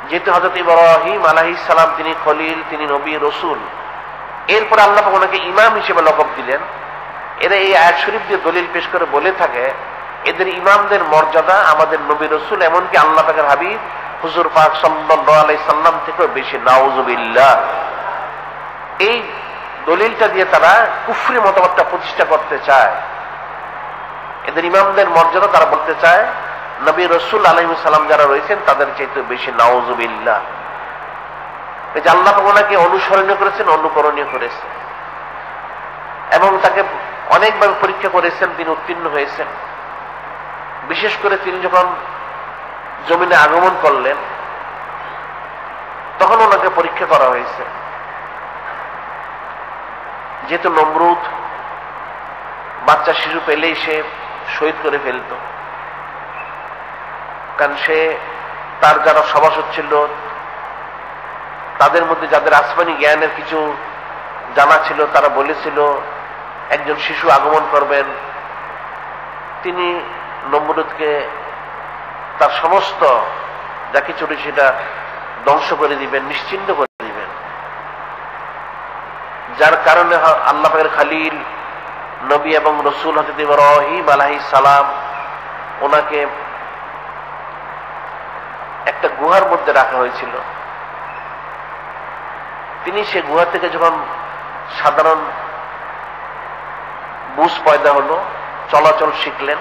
যেহেতু হযরত ইব্রাহিম আলাইহিস সালাম তিনি খলিল, তিনি নবী, রসুল, এরপর আল্লাহ পাক ওনাকে ইমাম হিসেবে লকব দিলেন। এরা এই আয়াত শরীফ দিয়ে দলিল পেশ করে বলে থাকে, এদের ইমামদের মর্যাদা আমাদের নবী, রসুল, এমনকি আল্লাহ পাকের হাবিব হুজুর পাক সাল্লাল্লাহু আলাইহি সাল্লাম থেকেও বেশি। নাউযুবিল্লাহ। এই দলিলটা দিয়ে তারা কুফরি মতবাদটা প্রতিষ্ঠা করতে চায়। এদের ইমামদের মর্যাদা তারা বলতে চায় নবী, রসুল আলাইহিস সালাম যারা রয়েছেন তাদের চাইতে বেশি। নাউযুবিল্লাহ। এই যে আল্লাহ পাক ওনাকে অনুসরণীয় করেছেন, অনুকরণীয় করেছেন, এবং তাকে অনেকভাবে পরীক্ষা করেছেন, তিনি উত্তীর্ণ হয়েছেন। বিশেষ করে তিনি যখন জমিনে আগমন করলেন, তখন ওনাকে পরীক্ষা করা হয়েছে। যেহেতু নমরুদ বাচ্চা শিশু পেলেই সে শহীদ করে ফেলত, কারণ সে তার যারা সভাসদ ছিল তাদের মধ্যে যাদের আসমানি জ্ঞানের কিছু জানা ছিল, তারা বলেছিল একজন শিশু আগমন করবেন, তিনি নমরুদকে তার সমস্ত যা কিছু সেটা ধ্বংস করে দিবেন, নিশ্চিন্ত করে দিবেন। যার কারণে আল্লাহ পাকের খলিল, নবী এবং রসুল হযরত ইব্রাহিম আলাইহিস সালাম ওনাকে একটা গুহার মধ্যে রাখা হয়েছিল। তিনি সে গুহা থেকে যখন সাধারণ বুঝ পয়দা হলো, চলাচল শিখলেন,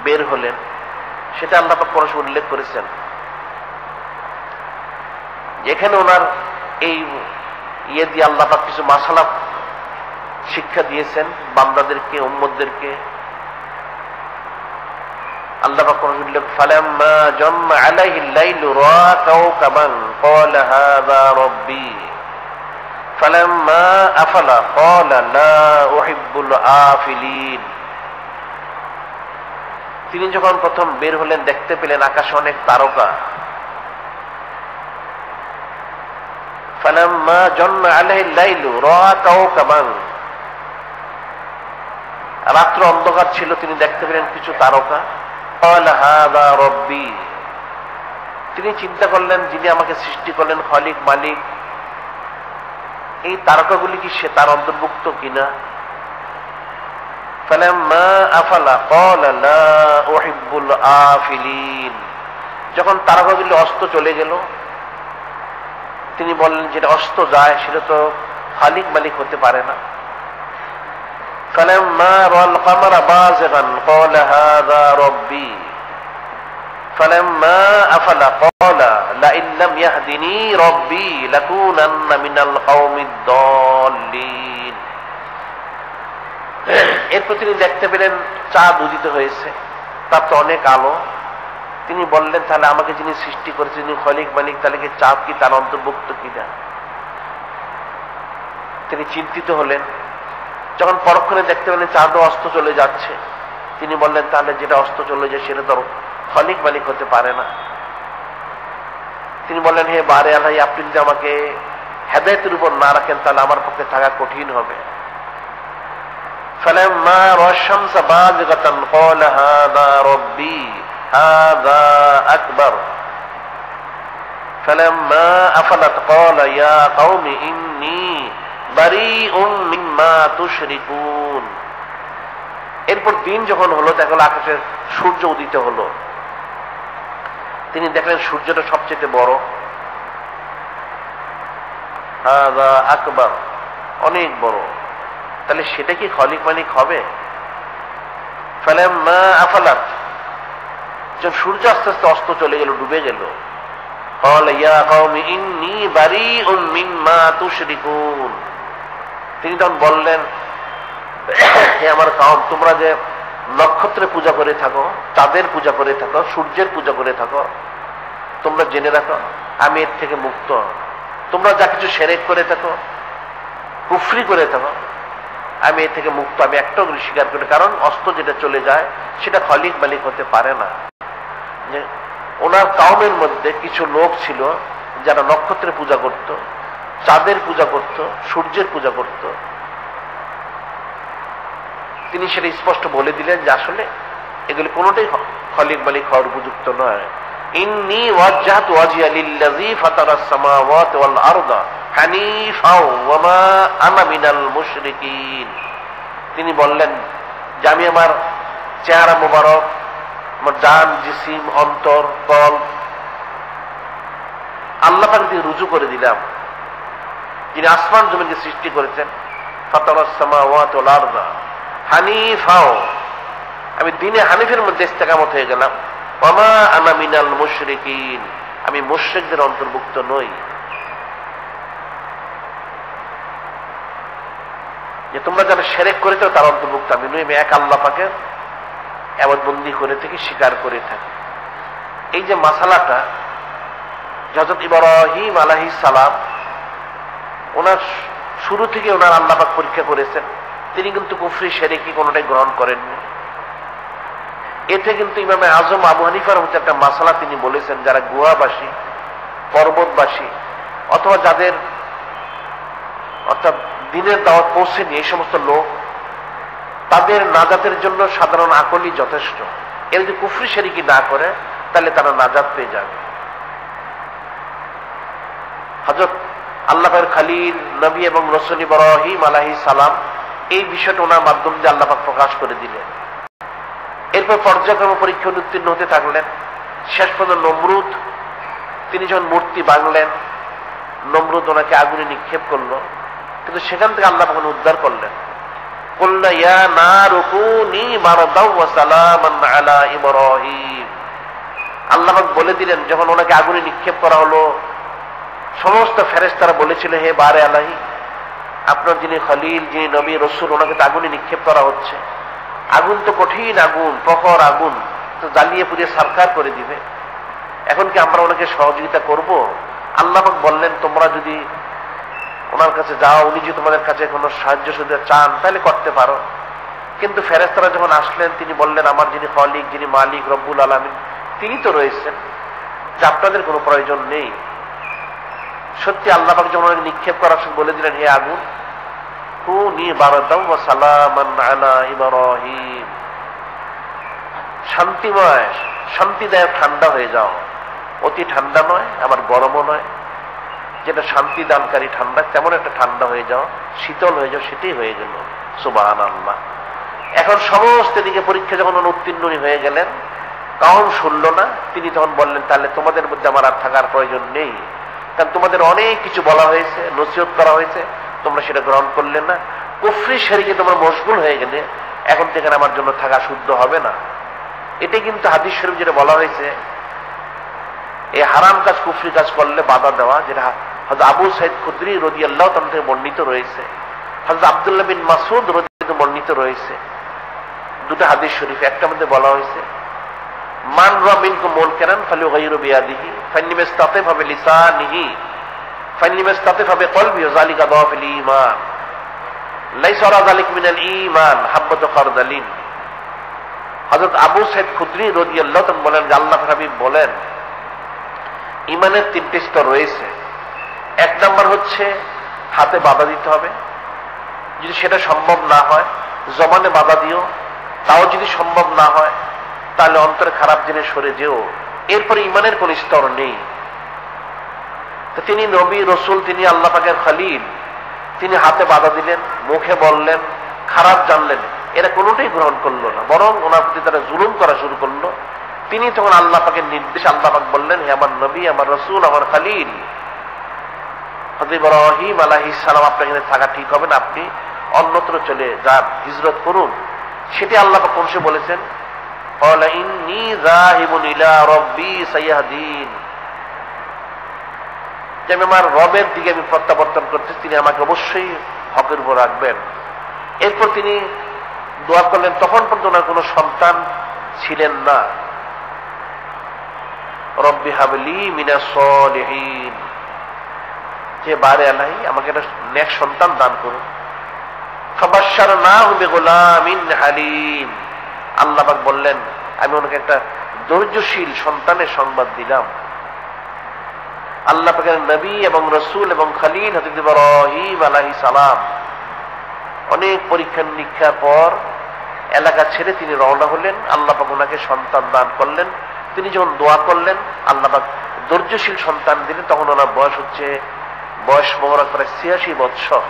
বের হলেন, সেটা আল্লাহ পাক পরশ উল্লেখ করেছেন। এখানে ওনার এই দিয়ে আল্লাহ পাক কিছু মাসালা শিক্ষা দিয়েছেন বান্দাদেরকে, উম্মতদেরকে। আল্লাহ পাক পরশ উল্লেখ, ফালাম্মা জাম্মা আলাইহিল লাইলু রা কাওকাবান ক্বালা হাযা রাব্বি ফালাম্মা আফালা ক্বালা লা উহিব্বুল আফিলিন। তিনি যখন প্রথম বের হলেন দেখতে পেলেন আকাশে অনেক তারকা। ফালাম্মা জান্না আলাইহিল লাইলু রাআ কাওকাবান, রাত্র অন্ধকার ছিল, তিনি দেখতে পেলেন কিছু তারকা। ক্বালা হাযা রাব্বি, তিনি চিন্তা করলেন যিনি আমাকে সৃষ্টি করলেন, খালিক মালিক, এই তারকাগুলি কি সে তার অন্তর্ভুক্ত কিনা। ফালাম্মা আফালা ক্বালা লা উহিব্বুল আফিলিন, যখন তারকাগুলি অস্ত চলে গেল তিনি বললেন যেটা অস্ত যায় সেটা তো খালিক মালিক হতে পারে না। ফালাম্মা রাল কামারা বাযিগান ক্বালা হাযা রাব্বি ফালাম্মা আফালা ক্বালা লা ইন লাম ইয়াহদিনি রাব্বি লাকুনান্না মিনাল কওমিদ দাল্লিন। এরপর তিনি দেখতে পেলেন চাঁদ উদিত হয়েছে, তার তো অনেক আলো। তিনি বললেন তাহলে আমাকে যিনি সৃষ্টি করেছেন যিনি খালিক মালিক, তাহলে কি চাঁদ কি তার অন্তর্ভুক্ত কিনা। তিনি চিন্তিত হলেন। যখন পরক্ষণে দেখতে পেলেন চাঁদও অস্ত চলে যাচ্ছে, তিনি বললেন তাহলে যেটা অস্ত চলে যায় সেটা তো খালিক মালিক হতে পারে না। তিনি বললেন হে বারে আল্লাহ, আপনি যদি আমাকে হেদায়েতের উপর না রাখেন তাহলে আমার পক্ষে থাকা কঠিন হবে। ফালাম্মা রা'a আশ-শামসা বাযিগাতান ক্বালা হাযা রাব্বি হাযা আকবার ফালাম্মা আফালাত ক্বালা ইয়া কওমি ইন্নী বারীউম মিম্মা তুশরিকুন। এরপর দিন যখন হলো দেখা গেল আকাশে সূর্য উদিত হলো। তিনি দেখলেন সূর্যটা সবচেয়ে বড়, হাযা আকবার, অনেক বড়, তাহলে সেটা কি খালিক মালিক হবে। ফালাম্মা আফালাত, যখন সূর্য আস্তে আস্তে অস্ত চলে গেল, ডুবে গেল, ক্বালা ইয়া কওমি ইন্নী বারীউম মিম্মা তুশরিকুন। তিনি তখন বললেন হে আমার কওম, তোমরা যে নক্ষত্রের পূজা করে থাকো, চাঁদের পূজা করে থাকো, সূর্যের পূজা করে থাকো, তোমরা জেনে রাখো আমি এর থেকে মুক্ত। তোমরা যা কিছু শিরক করে থাকো, কুফরি করে থাকো, আমি এর থেকে মুক্ত, আমি একটাও স্বীকার করি। কারণ অস্ত যেটা চলে যায় সেটা খালিক মালিক হতে পারে না। যে ওনার কওমের মধ্যে কিছু লোক ছিল যারা নক্ষত্রের পূজা করত, চাঁদের পূজা করত, সূর্যের পূজা করত। তিনি সেটা স্পষ্ট বলে দিলেন যে আসলে এগুলি কোনোটাই খালিক মালিক হওয়ার উপযুক্ত নয়। ইন্নী ওয়াজ্জাহতু ওয়াজহিয়া লিল্লাযী ফাতারাস সামাওয়াতি ওয়াল আরদা হানিফা ওয়া মা আনা মিনাল মুশরিকিন। তিনি বললেন যে আমি আমার চেহারা মোবারক, আমার জান, জিসিম, অন্তর, কল্ব আল্লাহ পাক দিয়ে রুজু করে দিলাম, যিনি আসমান জমিনকে সৃষ্টি করেছেন। ফাতারাস সামাওয়াতি ওয়াল আরদা হানিফা, আমি দ্বীনে হানিফের মধ্যে ইস্তেকামত হয়ে গেলাম। ওয়া মা আনা মিনাল মুশরিকিন, আমি মুশরিকদের অন্তর্ভুক্ত নই। যে তোমরা যারা শিরক করেছো তার অন্তর্ভুক্ত আমি নই, আমি এক আল্লাহ পাকের ইবাদতবন্দি করে থাকি, স্বীকার করে থাকি। এই যে মাসালাটা হযরত ইব্রাহিম আলাইহিস সালাম ওনার শুরু থেকে ওনার আল্লাহ পাক পরীক্ষা করেছেন। তিনি কিন্তু কুফরি শিরকি কোনোটাই গ্রহণ করেননি। এতে কিন্তু ইমামে আজম আবু হানিফার মধ্যে একটা মাসালা তিনি বলেছেন, যারা গুহাবাসী, পর্বতবাসী অথবা যাদের অর্থাৎ দিনের দাওয়াত পৌঁছেনি এই সমস্ত লোক, তাদের নাজাতের জন্য সাধারণ আকলই যথেষ্ট। এর যদি কুফরি শিরকি না করে তাহলে তারা নাজাত পেয়ে যাবে। হযরত আল্লাহর খলিল নবী এবং রাসূল ইব্রাহিম আলাইহিস সালাম এই বিষয়টা ওনার মাধ্যম দিয়ে আল্লাহ পাক প্রকাশ করে দিলেন। এরপর পর্যায়ক্রমে পরীক্ষা উত্তীর্ণ হতে থাকলেন। শেষ পর্যন্ত নমরুদ, তিনি যখন মূর্তি ভাঙলেন, নমরুদ ওনাকে আগুনে নিক্ষেপ করলো, কিন্তু সেখান থেকে আল্লাহ পাক উদ্ধার করলেন। কুলনা ইয়া নারু কুনি বারদাও ওয়া সালামান আলা ইব্রাহিম। আল্লাহ পাক বলে দিলেন, যখন ওনাকে আগুনে নিক্ষেপ করা হলো, সমস্ত ফেরেশতারা বলেছিল হে বারে আলাহি, আপনার যিনি খলিল, যিনি নবী রাসূল, ওনাকে তো আগুনে নিক্ষেপ করা হচ্ছে। আগুন তো কঠিন আগুন, প্রখর আগুন, তো জ্বালিয়ে পুড়িয়ে সারখার করে দিবে। এখন কি আমরা ওনাকে সহযোগিতা করব? আল্লাহ পাক বললেন তোমরা যদি ওনার কাছে যাও, উনি যদি তোমাদের কাছে কোনো সাহায্য সুবিধা চান তাহলে করতে পারো। কিন্তু ফেরেশতারা যখন আসলেন তিনি বললেন, আমার যিনি খালিক, যিনি মালিক রব্বুল আলামিন, তিনি তো রয়েছেন, যে আপনাদের কোনো প্রয়োজন নেই। সত্যি আল্লাহ পাক যখন নিক্ষেপ করার সময় বলে দিলেন, হে আগুন, কুনি বারদাও ওয়া সালামান আলা ইব্রাহিম, শান্তিময়, শান্তিদায়ক ঠান্ডা হয়ে যাও। অতি ঠান্ডা নয়, আবার গরমও নয়, যেটা শান্তি দানকারী ঠান্ডা, তেমন একটা ঠান্ডা হয়ে যাও, শীতল হয়ে যাও। সেটাই হয়ে গেল। সুবহানাল্লাহ। এখন সমস্ত দিকে পরীক্ষা যখন উত্তীর্ণ হয়ে গেলেন, কাউম শুনল না। তিনি তখন বললেন, তাহলে তোমাদের মধ্যে আমার আর থাকার প্রয়োজন নেই, কারণ তোমাদের অনেক কিছু বলা হয়েছে, নসিহত করা হয়েছে, তোমরা সেটা গ্রহণ করলে না। কুফরি শরীকে তোমরা মশগুল হয়ে গেলে, এখন থেকে আমার জন্য থাকা শুদ্ধ হবে না। এটাই কিন্তু হাদিস শরীফ যেটা বলা হয়েছে, এই হারাম কাজ, কুফরি কাজ করলে বাধা দেওয়া, যেটা হযরত আবু সাঈদ খুদরি রাদিয়াল্লাহু তাআলা থেকে বর্ণিত রয়েছে, হযরত আব্দুল্লাহ বিন মাসউদ রাদিয়াল্লাহু থেকে বর্ণিত রয়েছে। দুটো হাদিস শরীফ, একটা মধ্যে বলা হয়েছে, মান রা মিনকুম মুনকারান ফালিয়ুগাইয়িরু বিয়াদিহি ফাইন্নিমাস্তাতিফ বিলিসানিহি ফাইন্নিমাস্তাতিফ বিকলবিহি যালিকা দাফিল ঈমান লাইসা আলা যালিকা মিনাল ঈমান হাব্বাতু খারদালিন। হযরত আবু সাঈদ খুদরি রাদিয়াল্লাহু তাআলা বলেন, আল্লাহর হাবিব বলেন, ঈমানের তিনটি স্তর রয়েছে। এক নম্বর হচ্ছে হাতে বাধা দিতে হবে, যদি সেটা সম্ভব না হয় জবানে বাধা দিও, তাও যদি সম্ভব না হয় তাহলে অন্তরে খারাপ জিনিস সরে যেও। এরপরে ঈমানের কোন স্তর নেই। তো তিনি নবী রসুল, তিনি আল্লাহ পাকের খলিল, তিনি হাতে বাধা দিলেন, মুখে বললেন, খারাপ জানলেন, এরা কোনোটাই গ্রহণ করলো না, বরং ওনার প্রতি তারা জুলুম করা শুরু করলো। তিনি তখন আল্লাহ পাকের নির্দেশ, আল্লাহ পাক বললেন, হে আমার নবী, আমার রসুল, আমার খলিল হযরত ইব্রাহিম আলাইহিস সালাম, আপনার এখানে থাকা ঠিক হবে না, আপনি অন্যত্র চলে যান, হিজরত করুন। সেটি আল্লাহ পাক কোন সে বলেছেন, ক্বালা ইন্নী যাহিবুন ইলা রাব্বি সাইয়াহদিন, যে আমি আমার রবের দিকে আমি প্রত্যাবর্তন করতেছি, তিনি আমাকে অবশ্যই হকের উপর রাখবেন। এরপর তিনি দোয়া করলেন। তখন পর্যন্ত ওনার কোনো সন্তান ছিলেন না। রব্বি হাবলি মিনাস সলিহিন, যে বারে আল্লাহ আমাকে একটা নেক সন্তান দান করুন। ফাবাশশারনাহু বিগুলামিন হালিম, আল্লাহ পাক বললেন, আমি ওনাকে একটা ধৈর্যশীল সন্তানের সংবাদ দিলাম। আল্লাহ পাকের নবী এবং রসুল এবং খলিল হযরত ইব্রাহিম আলাইহিস সালাম অনেক পরীক্ষা নিরীক্ষার পর এলাকা ছেড়ে তিনি রওনা হলেন। আল্লাহ পাক ওনাকে সন্তান দান করলেন। তিনি যখন দোয়া করলেন, আল্লাহ পাক ধৈর্যশীল সন্তান দিলেন। তখন ওনার বয়স মোবারক প্রায় ৮৬ বৎসর।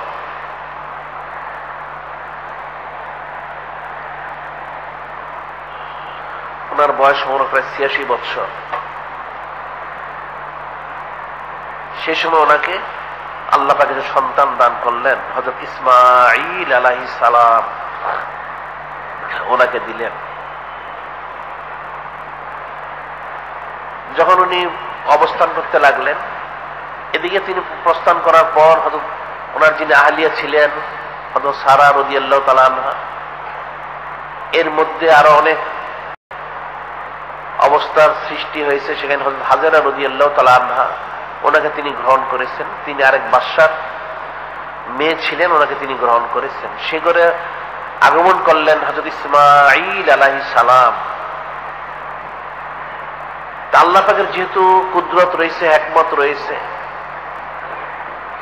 ওনার বয়স মোবারক প্রায় ৮৬ বৎসর। সে সময় ওনাকে আল্লাহ পাক সন্তান দান করলেন, হযরত ইসমাঈল আলাইহিস সালাম ওনাকে দিলেন। যখন উনি অবস্থান করতে লাগলেন, এদিকে তিনি প্রস্থান করার পর হযরত ওনার যিনি আহলিয়া ছিলেন হযরত সারা রাদিয়াল্লাহু তাআলা আনহা, এর মধ্যে আরো অনেক অবস্থার সৃষ্টি হয়েছে। সেখানে হযরত হাজেরা রাদিয়াল্লাহু তাআলা আনহা, ওনাকে তিনি গ্রহণ করেছেন। তিনি আরেক বাদশার মেয়ে ছিলেন, ওনাকে তিনি গ্রহণ করেছেন। সে ঘরে আগমন করলেন হযরত ইসমাঈল আলাইহিস সালাম। আল্লাহ পাকের যেহেতু কুদরত রয়েছে, হিকমত রয়েছে,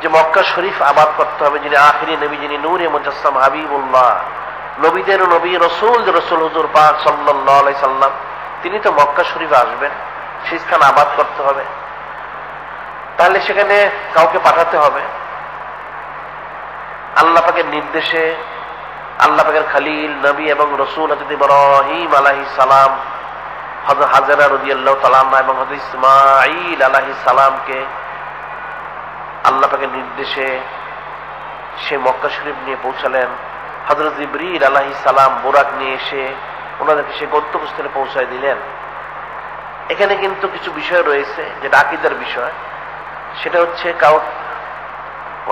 যে মক্কা শরীফ আবাদ করতে হবে, যিনি আখিরি নবী, যিনি নূরে মুজাসসাম হাবিবুল্লাহ, নবীদের নবী, রসুল হুজুর পাক সাল্লাল্লাহু আলাইহি সাল্লাম, তিনি তো মক্কা শরীফে আসবেন, সেই স্থান আবাদ করতে হবে। তাহলে সেখানে কাউকে পাঠাতে হবে। আল্লাহ পাকের নির্দেশে আল্লাহ পাকের খলিল নবী এবং রসুল হযরত ইব্রাহিম আলাইহিস সালাম, হযরত হাজেরা রাদিয়াল্লাহু তাআলা আনহা এবং হযরত ইসমাঈল আলাইহিস সালামকে আল্লাহ পাকের নির্দেশে সে মক্কা শরীফ নিয়ে পৌঁছালেন। হযরত জিবরীল আলাইহিস সালাম বুরাক নিয়ে এসে ওনাদেরকে সে গন্তব্যস্থলে পৌঁছায় দিলেন। এখানে কিন্তু কিছু বিষয় রয়েছে যেটা আকীদার বিষয়। সেটা হচ্ছে,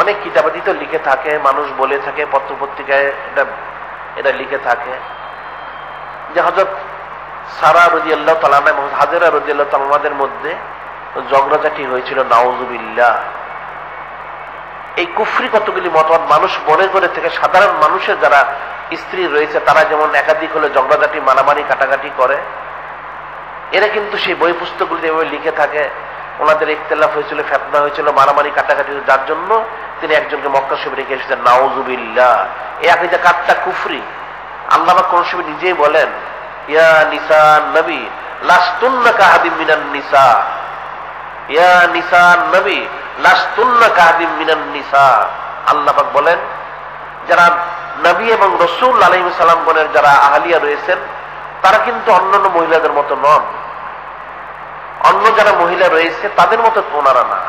অনেক কিতাবাদিতে লিখে থাকে, মানুষ বলে থাকে, পত্রপত্রিকায় এটা লিখে থাকে যে হযরত সারা রাদিয়াল্লাহু তাআলা এবং হাজেরা রাদিয়াল্লাহু তাআলার মধ্যে ঝগড়াঝাটি হয়েছিল, নাউযুবিল্লাহ। এই কুফরি কতগুলি মতবাদ মানুষ মনে করে থেকে সাধারণ মানুষের যারা স্ত্রী রয়েছে তারা যেমন একাধিক হলে ঝগড়াঝাটি মারামারি কাটাকাটি করে, এরা কিন্তু সেই বই পুস্তকগুলিতে এভাবে লিখে থাকে ওনাদের ইখতিলাফ হয়েছিল, ফিতনা হয়েছিল, মারামারি কাটাকাটি, যার জন্য তিনি একজনকে মক্কা শরীফে রেখে এসেছেন। নাউজুবিল্লাহ, এই আকীদা কাট্টা কুফরি। আল্লাহ পাক কোন সময় নিজেই বলেন, ইয়া নিসা নবী লাস্তুন্না কাহাদিম মিনান নিসা, ইয়া নিসা নবী লাস্তুন্না কাহাদিম মিনান নিসা। আল্লাহ পাক বলেন যারা নবী এবং রাসূল আলাইহিস সালাম গণের যারা আহলিয়া রয়েছেন তারা কিন্তু অন্যান্য মহিলাদের মতো নন, অন্য যারা মহিলা রয়েছে তাদের মতো ওনারা না।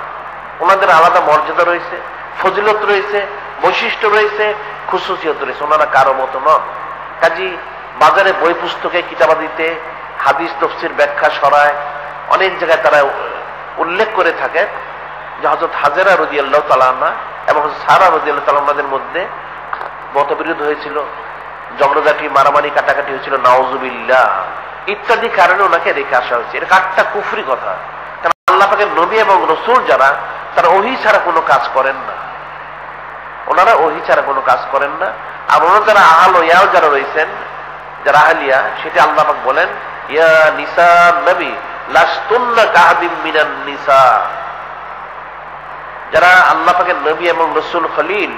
ওনাদের আলাদা মর্যাদা রয়েছে, ফজিলত রয়েছে, বৈশিষ্ট্য রয়েছে, খুশুসিয়ত রয়েছে, ওনারা কারো মতো নন। কাজী বাজারে বই পুস্তকে কিতাবাদিতে হাদিস তফসির ব্যাখ্যা সরায় অনেক জায়গায় তারা উল্লেখ করে থাকে যে হযরত হাজেরা রাদিয়াল্লাহু তাআলা আনহা এবং হযরত সারা রাদিয়াল্লাহু তাআলা আনহাদের মধ্যে মতবিরোধ হয়েছিল, ঝগড়াঝাটি মারামারি কাটাকাটি হয়েছিল, নাউজুবিল্লাহ ইত্যাদি কারণে ওনাকে রেখে আসা হয়েছে। এটা কাট্টা কুফরি কথা। কারণ আল্লাহ পাকের নবী এবং রাসূল যারা, তারা ওহী ছাড়া কোনো কাজ করেন না, ওনারা ওহী ছাড়া কোনো কাজ করেন না। আর ওনারা যারা আহল ইয়াও যারা রয়েছেন, যারা আহলিয়া, সেটা আল্লাহ পাক বলেন ইয়া নিসা নবী লাস্তুন্না কাহাদিম মিনান নিসা। যারা আল্লাহ পাকের নবী এবং রাসূল খলিল,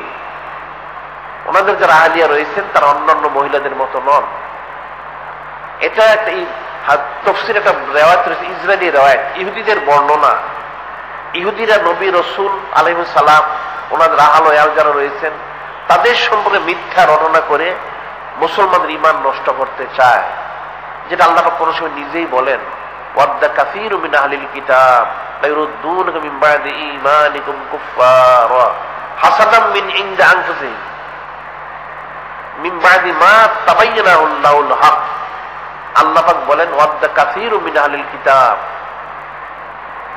ওনাদের যারা আহলিয়া রয়েছেন তারা অন্যান্য মহিলাদের মতো নন। এটা একটা তাফসীরে একটা রিওয়ায়াত রয়েছে, ইসরায়েলি রিওয়ায়াত, ইহুদিদের বর্ণনা। ইহুদিরা নবী রাসূল আলাইহিস সালাম ওনাদের আহল ইয়াল যারা রয়েছেন তাদের সম্পর্কে মিথ্যা রটনা করে মুসলমানদের ঈমান নষ্ট করতে চায়, যেটা আল্লাহ পাক কোন সময় নিজেই বলেন ওয়াদ্দা কাসীরু মিন আহলিল কিতাব লা ইউরুদ্দুনাকা মিন বা'দি ঈমানিকুম কুফফারা হাসাদাম মিন ইনদি আনফুসিহিম মিন বা'দি মা তাবায়্যানা লাহুল হক। আল্লাহ পাক বলেন ওয়াদ্দা কাসীরু মিন আহলিল কিতাব,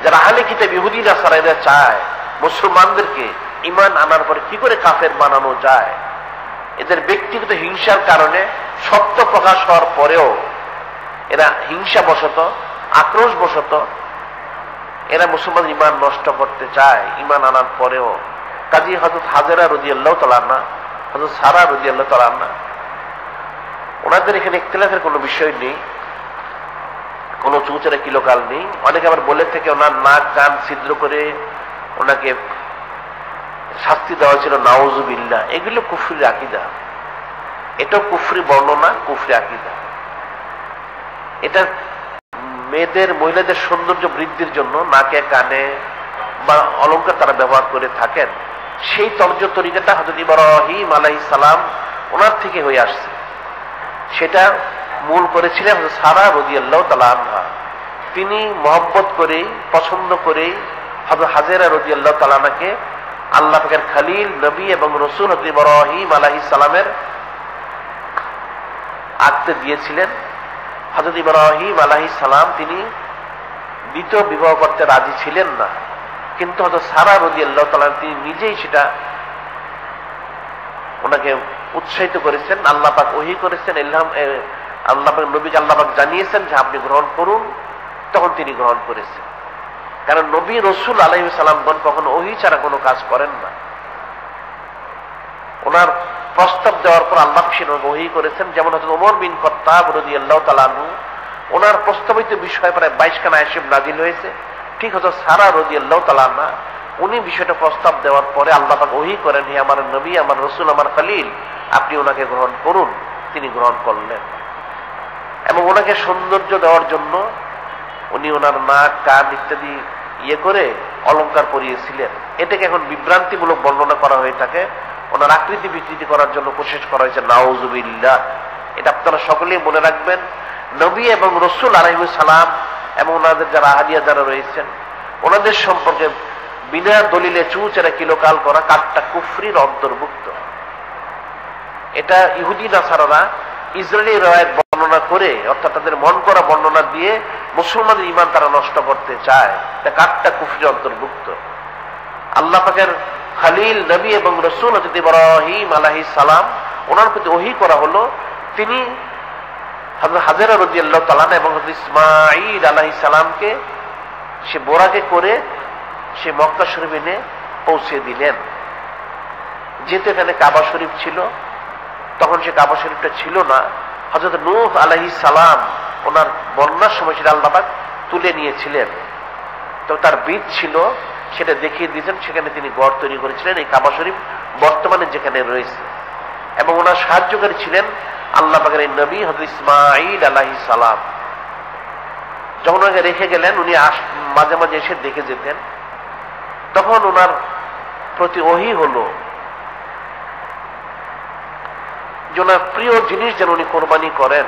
যারা আহলে কিতাব ইহুদি নাসারারা চায় মুসলমানদেরকে ঈমান আনার পরে কি করে কাফের বানানো যায়। এদের ব্যক্তিগত হিংসার কারণে সত্য প্রকাশ হওয়ার পরেও এরা হিংসা বশত, আক্রোশ বশত এরা মুসলমান ঈমান নষ্ট করতে চায় ঈমান আনার পরেও। কাজী হযরত হাজেরা রাদিয়াল্লাহু তাআলা আনহা, হযরত সারা রাদিয়াল্লাহু তাআলা আনহা, ওনাদের এখানে ইখতিলাফের কোনো বিষয় নেই, কোনো চুচেরা কিলোকাল নেই। অনেকে আবার বলে থেকে ওনার নাক কান ছিদ্র করে ওনাকে শাস্তি দেওয়া ছিল, নাউজুবিল্লাহ। এগুলো কুফরির আকীদা, এটাও কুফরি বর্ণনা, কুফরি আকীদা। এটা মেয়েদের মহিলাদের সৌন্দর্য বৃদ্ধির জন্য নাকে কানে বা অলংকার তারা ব্যবহার করে থাকেন, সেই তর্জ তরিকাটা হযরত ইব্রাহিম আলাইহিস সালাম ওনার থেকে হয়ে আসছে। সেটা মূল করেছিলেন হযরত সারা রাদিয়াল্লাহু তাআলা আনহা। তিনি মহব্বত করে, পছন্দ করে হযরত হাজেরা রাদিয়াল্লাহু তাআলা আনহাকে আল্লাহ পাকের খলিল নবী এবং রাসূল হযরত ইব্রাহিম আলাইহিস সালামের আঁকতে দিয়েছিলেন। হযরত ইব্রাহিম আলাইহিস সালাম তিনি দ্বিতীয় বিবাহ করতে রাজি ছিলেন না, কিন্তু হযরত সারা রাদিয়াল্লাহু তাআলা তিনি নিজেই সেটা ওনাকে উৎসাহিত করেছেন। আল্লাহ পাক ওহী করেছেন, আল্লাহ পাক নবীকে আল্লাহ পাক জানিয়েছেন যে আপনি গ্রহণ করুন, তখন তিনি গ্রহণ করেছেন। কারণ নবী রাসূল আলাইহিস সালামগণ কখনো ওহী ছাড়া কোনো কাজ করেন না। ওনার প্রস্তাব দেওয়ার পর আল্লাহ সেটা ওহী করেছেন। যেমন হযরত ওমর বিন খাত্তাব রাদিয়াল্লাহু তাআলা আনহু, ওনার প্রস্তাবিত বিষয় প্রায় 22 খানা আয়াত নাযিল হয়েছে। ঠিক হযরত সারা রাদিয়াল্লাহু তাআলা আনহা উনি বিষয়টা প্রস্তাব দেওয়ার পরে আল্লাহ পাক ওহী করেন, হে আমার নবী, আমার রাসূল, আমার খলিল, আপনি ওনাকে গ্রহণ করুন। তিনি গ্রহণ করলেন এবং ওনাকে সৌন্দর্য দেওয়ার জন্য উনি ওনার নাক কান ইত্যাদি করে অলংকার পরিয়েছিলেন। এটাকে এখন বিভ্রান্তিমূলক বর্ণনা করা হয়ে থাকে, ওনার আকৃতি বিকৃতি করার জন্য কোশিশ করা হয়েছে, নাউজুবিল্লাহ। এটা আপনারা সকলেই মনে রাখবেন। নবী এবং রাসূল আলাইহিস সালাম এবং ওনাদের যারা আহলিয়া যারা রয়েছেন ওনাদের সম্পর্কে বিনা দলিলে চুচেরা কিলোকাল করা কাট্টা কুফরির অন্তর্ভুক্ত। এটা ইহুদি নাসারারা ইসরায়েলি রিওয়ায়াত বর্ণনা করে, অর্থাৎ তাদের মন করা বর্ণনা দিয়ে মুসলমানদের ঈমান তারা নষ্ট করতে চায়, এটা কাট্টা কুফরির অন্তর্ভুক্ত। আল্লাহ পাকের খলিল নবী এবং রাসূল হযরত ইব্রাহিম আলাইহিস সালাম ওনার প্রতি ওহী করা হলো, তিনি হযরত হাজেরা রাদিয়াল্লাহু তাআলা এবং হযরত ইসমাঈল আলাইহিস সালামকে সে বোরাকে করে সে মক্কা শরীফে পৌঁছে দিলেন। যেহেতু এখানে কাবা শরীফ ছিল, তখন সে কাবা শরীফটা ছিল না। হযরত নূহ আলাইহিস সালাম ওনার বন্যার সময় সেটা আল্লাহ পাক তুলে নিয়েছিলেন, তো তার বীজ ছিল, সেটা দেখিয়ে দিয়েছেন, সেখানে তিনি গড় তৈরি করেছিলেন এই কাবা শরীফ বর্তমানে যেখানে রয়েছে। এবং ওনার সাহায্যকারী ছিলেন আল্লাহ পাকের এই নবী হযরত ইসমাঈল আলাইহিস সালাম। যখন ওনাকে রেখে গেলেন, উনি মাঝে মাঝে এসে দেখে যেতেন। তখন ওনার প্রতি ওহী হলো যে ওনার প্রিয় জিনিস যেন উনি কোরবানি করেন।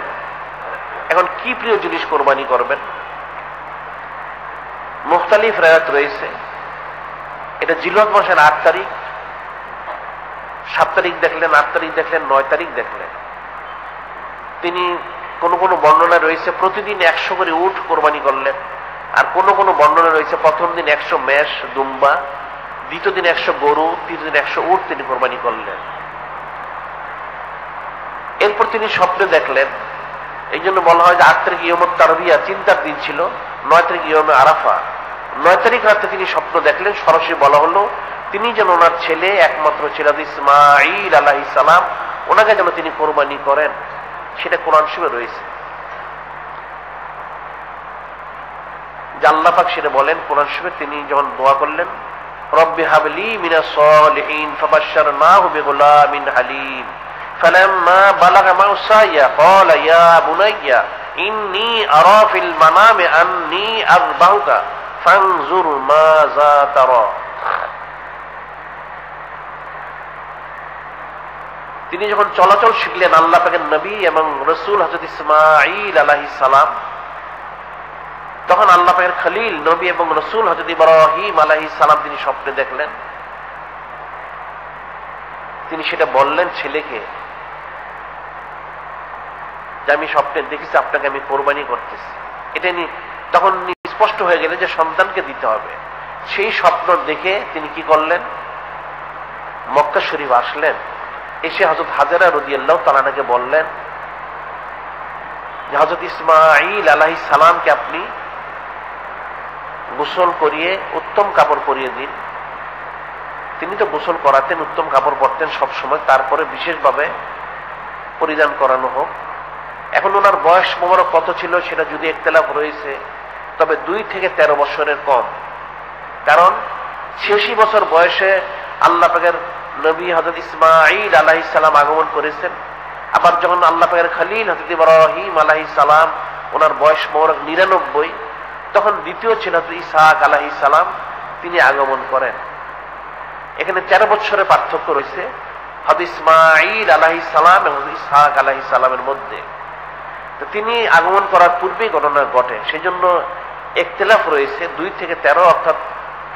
এখন কি প্রিয় জিনিস কোরবানি করবেন? মুখতালিফ রায়াত রয়েছে। এটা জিলহজ মাসের 8 তারিখ, 7 তারিখ দেখলেন, 8 তারিখ দেখলেন, 9 তারিখ দেখলেন। তিনি কোন কোন বর্ণনা রয়েছে প্রতিদিন 100 করে উট কোরবানি করলেন, আর কোন কোন বর্ণনা রয়েছে প্রথম দিন 100 মেষ দুম্বা, দ্বিতীয় দিন 100 গরু, তৃতীয় দিন 100 উট তিনি কোরবানি করলেন। এরপর তিনি স্বপ্নে দেখলেন, এই জন্য বলা হয় যে 8 তারিখ ইয়মুত তারবিয়া, চিন্তার দিন ছিল, 9 তারিখ ইয়মে আরাফা। 9 তারিখ রাতে তিনি স্বপ্ন দেখলেন, সরাসরি বলা হলো তিনি যেন ওনার ছেলে, একমাত্র ছেলে ইসমাঈল আলাইহিস সালাম, ওনাকে যেন তিনি কোরবানি করেন। সেটা কোরআন শরীফে রয়েছে। যে আল্লাহ পাক সেটা বলেন কোরআন শরীফে, তিনি যখন দোয়া করলেন, রব্বি হাবলি মিনাস সালিহিন ফাবাশশারনাহু বিগুলামিন হালিম ফালাম্মা বালাগা মা'আ সাইয়া ক্বালা ইয়া বুনাইয়া ইন্নী আরা ফিল মানামি আন্নী আযবাহুকা ফানজুর মাযা তারা। তিনি যখন চলাচল শিখলেন, আল্লাহ পাকের নবী এবং রাসূল হযরত ইসমাঈল আলাইহিস সালাম, তখন আল্লাহ পাকের খলিল নবী এবং রাসূল হযরত ইব্রাহিম আলাইহিস সালাম তিনি স্বপ্নে দেখলেন। তিনি সেটা বললেন ছেলেকে যে আমি স্বপ্নে দেখেছি আপনাকে আমি কোরবানি করতেছি। এটা নিয়ে তখন স্পষ্ট হয়ে গেল যে সন্তানকে দিতে হবে। সেই স্বপ্ন দেখে তিনি কি করলেন, মক্কা শরীফ আসলেন। এসে হযরত হাজেরা রাদিয়াল্লাহু তাআলা আনহাকে বললেন যে হযরত ইসমাঈল আলাইহিস সালামকে আপনি গোসল করিয়ে উত্তম কাপড় পরিয়ে দিন। তিনি তো গোসল করাতেন, উত্তম কাপড় পরতেন সব সময়, তারপরে বিশেষভাবে পরিধান করানো হোক। এখন ওনার বয়স মোবারক কত ছিল সেটা যদি ইখতিলাফ রয়েছে, তবে 2 থেকে 13 বছরের কম। কারণ 86 বছর বয়সে আল্লাহ পাকের নবী হযরত ইসমাঈল আলাইহিস সালাম আগমন করেছেন। আবার যখন আল্লাহ পাকের খলিল হযরত ইব্রাহিম আলাইহিস সালাম, ওনার বয়স মোবারক 99, তখন দ্বিতীয় ছেলে হযরত ইসহাক আলাইহিস সালাম তিনি আগমন করেন। এখানে 13 বছরের পার্থক্য রয়েছে হযরত ইসমাঈল আলাইহিস সালাম এবং ইসহাক আলাইহিস সালামের মধ্যে। তো তিনি আগমন করার পূর্বেই ঘটনা ঘটে, সেই জন্য ইখতিলাফ রয়েছে। 2 থেকে 13 অর্থাৎ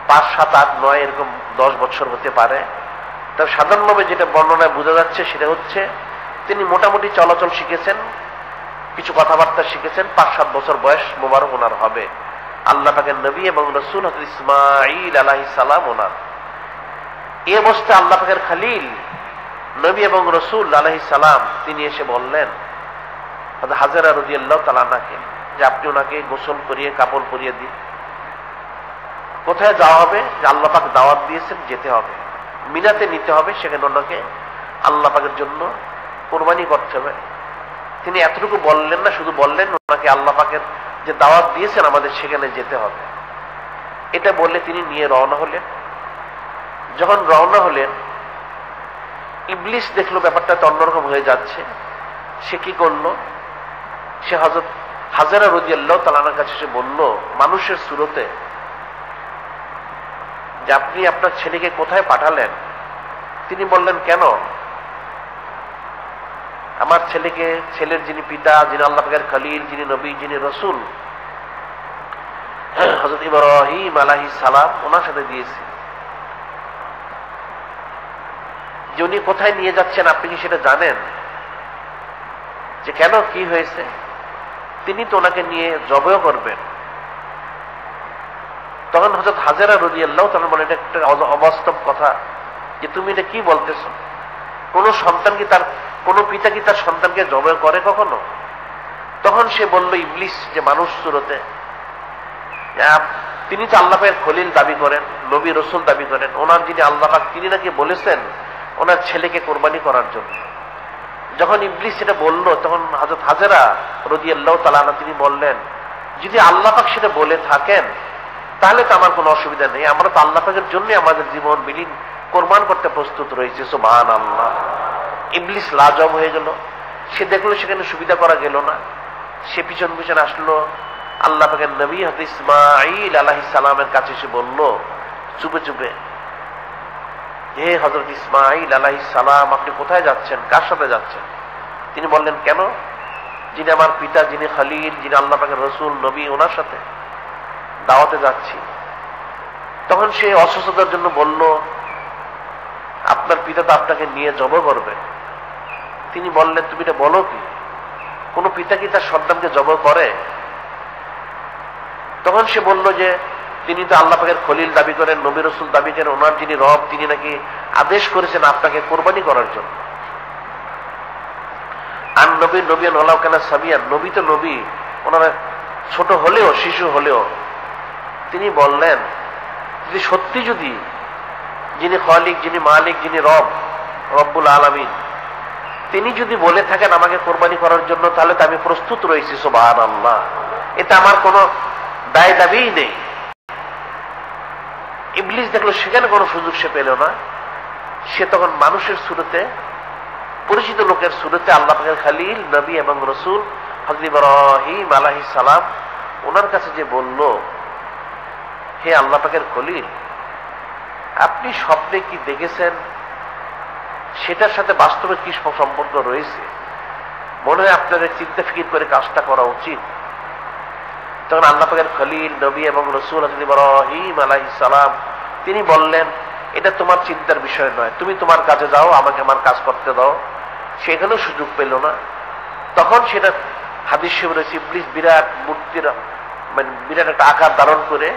5, 7, 8, 9 এরকম 10 বছর হতে পারে। তবে সাধারণভাবে যেটা বর্ণনায় বোঝা যাচ্ছে সেটা হচ্ছে তিনি মোটামুটি চলাচল শিখেছেন, কিছু কথাবার্তা শিখেছেন। 5-7 বছর বয়স মোবারক ওনার হবে। আল্লাহ পাকের নবী এবং রাসূল হযরত ইসমাঈল আলাইহিস সালাম ওনার। এই অবস্থায় আল্লাহ পাকের খলিল নবী এবং রাসূল আলাইহিস সালাম তিনি এসে বললেন হযরত হাজেরা রাদিয়াল্লাহু তাআলা আনহাকে যে আপনি ওনাকে গোসল করিয়ে কাপড় পরিয়ে দিন। কোথায় যাওয়া হবে? যে আল্লাহ পাক দাওয়াত দিয়েছেন, যেতে হবে, মিনাতে নিতে হবে, সেখানে ওনাকে আল্লাহ পাকের জন্য কোরবানি করতে হবে। তিনি এতটুকু বললেন না, শুধু বললেন ওনাকে আল্লাহ পাকের যে দাওয়াত দিয়েছেন আমাদের সেখানে যেতে হবে। এটা বললে তিনি নিয়ে রওনা হলেন। যখন রওনা হলেন, ইবলিস দেখলো ব্যাপারটা তো অন্যরকম হয়ে যাচ্ছে। সে কি করলো? সে হযরত হাজেরা রাদিয়াল্লাহু তাআলা আনহার কাছে এসে বলল মানুষের সুরতে যে আপনি আপনার ছেলেকে কোথায় পাঠালেন? তিনি বললেন কেন? আমার ছেলেকে, ছেলের যিনি পিতা, যিনি আল্লাহ পাকের খলিল, যিনি নবী, যিনি রাসূল হযরত ইব্রাহিম আলাইহিস সালাম, ওনার সাথে দিয়েছি। যে উনি কোথায় নিয়ে যাচ্ছেন আপনি কি সেটা জানেন? যে কেন, কি হয়েছে? তিনি তো ওনাকে নিয়ে জবেহ করবেন। তখন হযরত হাজেরা রাদিয়াল্লাহু তাআলা বলেন এটা একটা অবাস্তব কথা, যে তুমি এটা কি বলতেছ? কোন সন্তান কি তার, কোন পিতা কি তার সন্তানকে জবেহ করে কখনো? তখন সে বলল ইবলিস যে মানুষ সুরতে, তিনি তো আল্লাহ পাকের খলিল দাবি করেন, নবী রাসূল দাবি করেন, ওনার যিনি আল্লাহ পাক তিনি নাকি বলেছেন ওনার ছেলেকে কোরবানি করার জন্য। যখন ইবলিস সেটা বলল, তখন হযরত হাজেরা রাদিয়াল্লাহু তাআলা আনহা তিনি বললেন, যদি আল্লাহ পাক সেটা বলে থাকেন তাহলে তো আমার কোনো অসুবিধা নেই, আমরা তো আল্লাহ পাকের জন্য আমাদের জীবন বিলীন কোরবান করতে প্রস্তুত রয়েছে। সুবহানাল্লাহ। ইবলিস লাজব হয়ে গেল, সে দেখলো সেখানে সুবিধা করা গেল না, সে পিছন পিছন আসলো আল্লাহ পাকের নবী হযরত ইসমাঈল আলাইহিস সালামের কাছে এসে বলল চুপে চুপে, হে হযরত ইসমাঈল আলাইহিস সালাম, আপনি কোথায় যাচ্ছেন, কার সাথে যাচ্ছেন? তিনি বললেন, কেন? যিনি আমার পিতা, যিনি খলিল, যিনি আল্লাহ পাকের রসুল নবী, ওনার সাথে দাওয়াতে যাচ্ছি। তখন সে অসুস্থতার জন্য বলল, আপনার পিতা তো আপনাকে নিয়ে জব করবে। তিনি বললেন, তুমি এটা বলো কি, কোন পিতা কি তার সন্তানকে জব করে? তখন সে বলল যে তিনি তো আল্লাহ পাকের খলিল দাবি করেন, নবী রসুল দাবি করেন, ওনার যিনি রব তিনি নাকি আদেশ করেছেন আপনাকে কোরবানি করার জন্য। আর নবী নবীন হলাও কেন সাবিয়ান, নবী তো নবী, ওনারা ছোট হলেও, শিশু হলেও। তিনি বললেন, যদি সত্যি যদি যিনি খালিক, যিনি মালিক, যিনি রব, রব্বুল আলামিন, তিনি যদি বলে থাকেন আমাকে কোরবানি করার জন্য, তাহলে তো আমি প্রস্তুত রয়েছি। সুবহানাল্লাহ। এটা আমার কোনো দায় দাবিই নেই। ইবলিস দেখলো সেখানে কোনো সুযোগ সে পেল না। সে তখন মানুষের সুরতে, পরিচিত লোকের সুরতে আল্লাহ পাকের খলিল নবী এবং রসুল হযরত ইব্রাহিম আলাইহিস সালাম ওনার কাছে যে বলল, হে আল্লাহ পাকের খলিল, আপনি স্বপ্নে কি দেখেছেন সেটার সাথে বাস্তবে কি সম্পর্ক রয়েছে? মনে হয় আপনাদের চিন্তা ফিকির করে কাজটা করা উচিত। তখন আল্লাহ পাকের খলিল নবী এবং রসুল হযরত ইব্রাহিম আলাইহিস সালাম তিনি বললেন, এটা তোমার চিন্তার বিষয় নয়, তুমি তোমার কাজে যাও, আমাকে আমার কাজ করতে দাও। সেখানেও সুযোগ পেল না। তখন সেটা হাদিস শরীফে রয়েছে, ইবলিস বিরাট মূর্তির মানে বিরাট একটা আকার ধারণ করে,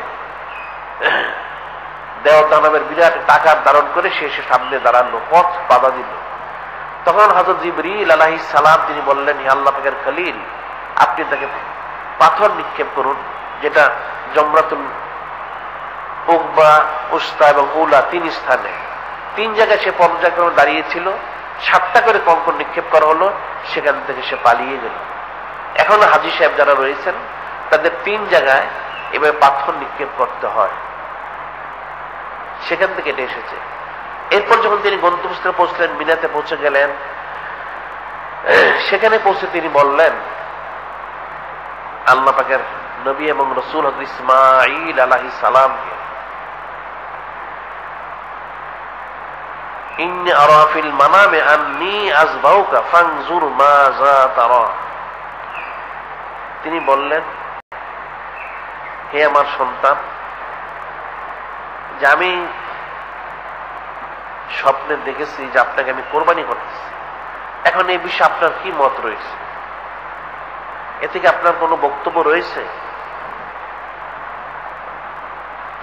দেওতা নামের বিরাট একটা আকার ধারণ করে সে সামনে দাঁড়ালো, পথ বাধা দিল। তখন হযরত জিবরীল আলাইহিস সালাম তিনি বললেন, হে আল্লাহ পাকের খলিল, আপনি তাকে পাথর নিক্ষেপ করুন, যেটা জমরাতুল উকবা, উস্তা এবং উলা তিন স্থানে, তিন জায়গায় সে পর্যায়ক্রমে দাঁড়িয়েছিল। 7টা করে কঙ্কর নিক্ষেপ করা হলো, সেখান থেকে সে পালিয়ে গেল। এখনো হাজী সাহেব যারা রয়েছেন তাদের 3 জায়গায় এভাবে পাথর নিক্ষেপ করতে হয়, সেখান থেকে এটা এসেছে। এরপর যখন তিনি গন্তব্যস্থলে পৌঁছলেন, মিনাতে পৌঁছে গেলেন, সেখানে পৌঁছে তিনি বললেন আল্লাহ পাকের নবী এবং রসুল হযরত ইসমাঈল আলাইহিস সালামকে, ইন্নী আরা ফিল মানামে আন্নী আযবাউকা ফানজুর মাযা তারা। তিনি বললেন, হে আমার সন্তান, যে আমি স্বপ্নে দেখেছি যে আপনাকে আমি কোরবানি করতেছি, এখন এই বিষয়ে আপনার কি মত রয়েছে? এ থেকে আপনার কোনো বক্তব্য রয়েছে?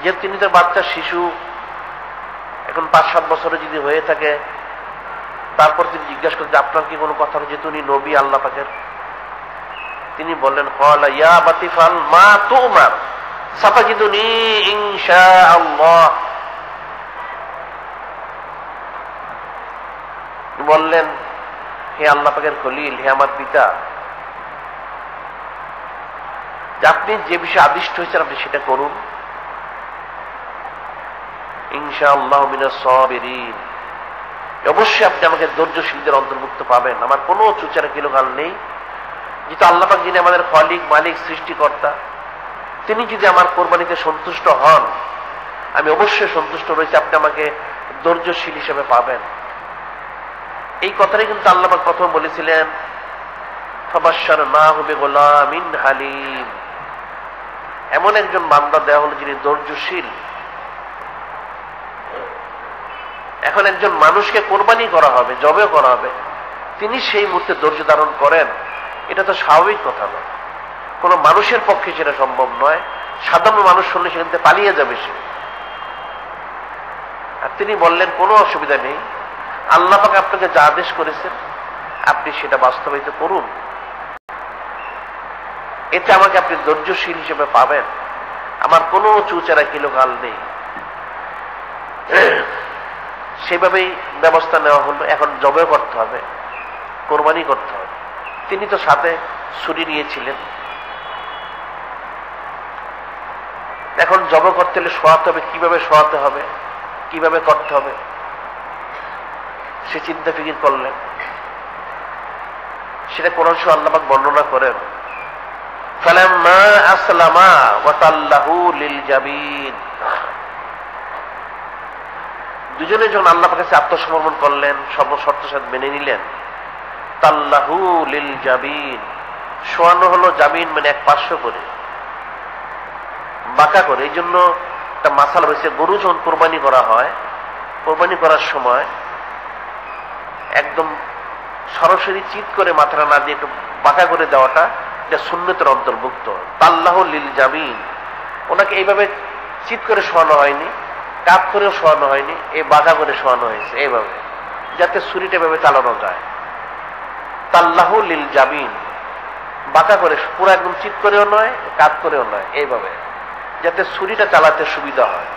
যে তিনি তো বাচ্চা শিশু, এখন 5-7 বছরে যদি হয়ে থাকে, তারপর তিনি জিজ্ঞাসা করতে আপনার কি কোনো কথা, যেহেতু উনি নবী আল্লাহ পাকের। তিনি বললেন, ক্বালা ইয়া আবাতি ফাল মা তুমার সাতাজিদুনি ইনশাআল্লাহ। বললেন, হে আল্লাহ পাকের খলিল, হে আমার পিতা, যে আপনি যে বিষয়ে আদিষ্ট হয়েছেন আপনি সেটা করুন, ইনশাআল্লাহু মিনাস সাবিরিন, অবশ্যই আপনি আমাকে ধৈর্যশীলদের অন্তর্ভুক্ত পাবেন। আমার কোনো চুচারা কিলোগাল নেই। যেহেতু আল্লাহ পাক যিনি আমাদের খালিক, মালিক, সৃষ্টিকর্তা, তিনি যদি আমার কোরবানিতে সন্তুষ্ট হন, আমি অবশ্যই সন্তুষ্ট রয়েছি, আপনি আমাকে ধৈর্যশীল হিসেবে পাবেন। এই কথাটাই কিন্তু আল্লাহ পাক প্রথম বলেছিলেন, ফাবাশশারনাহু বিগুলামিন হালিম, এমন একজন বান্দা দেওয়া হলো যিনি ধৈর্যশীল। এখন একজন মানুষকে কোরবানি করা হবে, জবে করা হবে, তিনি সেই মুহূর্তে ধৈর্য ধারণ করেন, এটা তো স্বাভাবিক কথা নয়। কোন মানুষের পক্ষে সেটা সম্ভব নয়। সাধারণ মানুষ শুনলে সেখান থেকে পালিয়ে যাবে সে। আর তিনি বললেন, কোনো অসুবিধা নেই, আল্লাহ পাক আপনাকে যা আদেশ করেছেন আপনি সেটা বাস্তবায়িত করুন, এতে আমাকে আপনি ধৈর্যশীল হিসেবে পাবেন, আমার কোনো চুচারা কিলোগাল নেই। সেভাবেই ব্যবস্থা নেওয়া হলো, এখন জবে করতে হবে, কোরবানি করতে হবে। তিনি তো সাথে ছুরি নিয়েছিলেন। এখন জবে করতে হলে শোয়াতে হবে, কিভাবে শোয়াতে হবে, কিভাবে করতে হবে, সে চিন্তা ফিকির করলেন। সেটা কোরআন শরীফে আল্লাহ পাক বর্ণনা করেন, ফালাম্মা আসলামা ওয়া তাল্লাহু লিল জাবিন। দুজনে যখন আল্লাহ পাকের কাছে আত্মসমর্পণ করলেন, সর্বশর্তের সাথে মেনে নিলেন, তাল্লাহু লিল জাবিন, শোয়ানো হলো জাবিন মানে এক পার্শ্ব করে, বাঁকা করে। এই জন্য একটা মাসাল রয়েছে, গরু যখন কোরবানি করা হয়, কোরবানি করার সময় একদম সরাসরি চিৎ করে মাথাটা না দিয়ে একটু বাঁকা করে দেওয়াটা, এটা সুন্নতের অন্তর্ভুক্ত। তাল্লাহু লিল জাবিন, ওনাকে এইভাবে চিৎ করে শোয়ানো হয়নি, কাপ করেও শোয়ানো হয়নি, এই বাঁকা করে শোয়ানো হয়েছে এইভাবে, যাতে ছুরিটা এভাবে চালানো যায়। তাল্লাহু লিল জাবিন, বাঁকা করে, পুরো একদম চিৎ করেও নয়, কাপ করেও নয়, এইভাবে, যাতে ছুরিটা চালাতে সুবিধা হয়।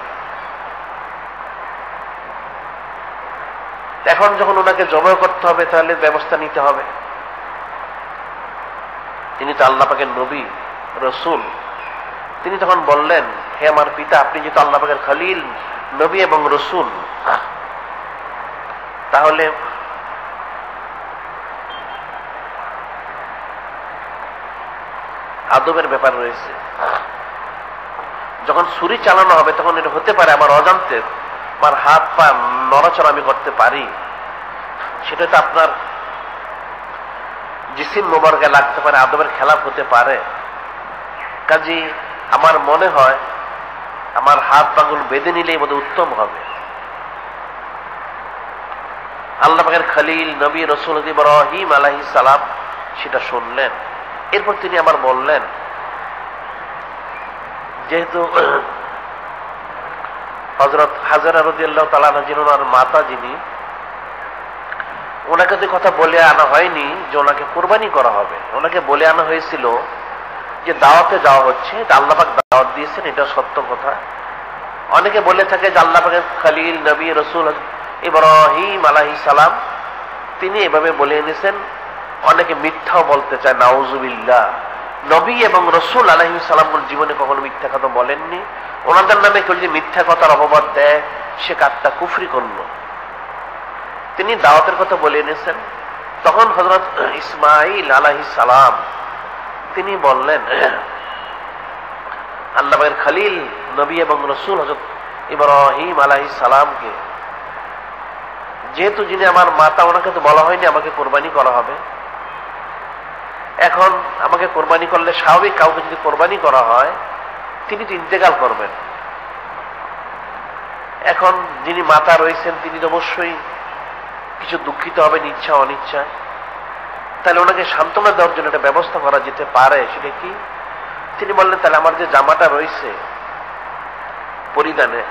এখন যখন ওনাকে জবাই করতে হবে, তাহলে ব্যবস্থা নিতে হবে। তিনি তো আল্লাহ পাকের নবী রসুল। তিনি তখন বললেন, হে আমার পিতা, আপনি যেহেতু আল্লাহ পাকের খলিল, নবী এবং রসুল, তাহলে আদবের ব্যাপার রয়েছে। যখন ছুরি চালানো হবে, তখন এটা হতে পারে আমার অজান্তে আমার হাত পা নড়াচড়া আমি করতে পারি, সেটা তো আপনার জিসিম মোবারকে লাগতে পারে, আদবের খেলাফ হতে পারে। কাজী আমার মনে হয় আমার হাত পাগুলো বেঁধে নিলেই বোধহয় উত্তম হবে। আল্লাহ পাকের খলিল নবী রসুল ইব্রাহিম আলাইহিস সালাম সেটা শুনলেন। এরপর তিনি আবার বললেন, যেহেতু হযরত হাজরা রাদিয়াল্লাহু তাআলা আনহা যিনি ওনার মাতা, যিনি, ওনাকে তো কথা বলে আনা হয়নি যে ওনাকে কোরবানি করা হবে। ওনাকে বলে আনা হয়েছিল যে দাওয়াতে যাওয়া হচ্ছে, আল্লাহ পাক দাওয়াত দিয়েছেন, এটা সত্য কথা। অনেকে বলে থাকে যে আল্লাহ পাকের খলিল নবী রসুল ইব্রাহিম আলাইহিস সালাম তিনি এভাবে বলে এনেছেন। অনেকে মিথ্যাও বলতে চায়, নাউজুবিল্লাহ। নবী এবং রসুল আলাইহিস সালামুল জীবনে কখনো মিথ্যা কথা বলেননি। ওনাদের নামে কেউ যদি মিথ্যা কথার অপবাদ দেয়, সে কাজটা কুফরি করল। তিনি দাওয়াতের কথা বলে এনেছেন। তখন হযরত ইসমাঈল আলাইহিস সালাম তিনি বললেন, আল্লাহ পাকের খলিল নবী এবং রসুল হযরত ইব্রাহিম আলাইহিস সালামকে, যেহেতু যিনি আমার মাতা, ওনাকে তো বলা হয়নি আমাকে কোরবানি করা হবে। এখন আমাকে কোরবানি করলে, স্বাভাবিক কাউকে যদি কোরবানি করা হয়, তিনি তো ইন্তেকাল করবেন। এখন যিনি মাতা রয়েছেন, তিনি তো অবশ্যই কিছু দুঃখিত হবেন, ইচ্ছা অনিচ্ছা। তাহলে ওনাকে সান্ত্বনা দেওয়ার জন্য একটা ব্যবস্থা করা যেতে পারে। সেটা কি? তিনি বললেন, তাহলে আমার যে জামাটা রয়েছে পরিধানে,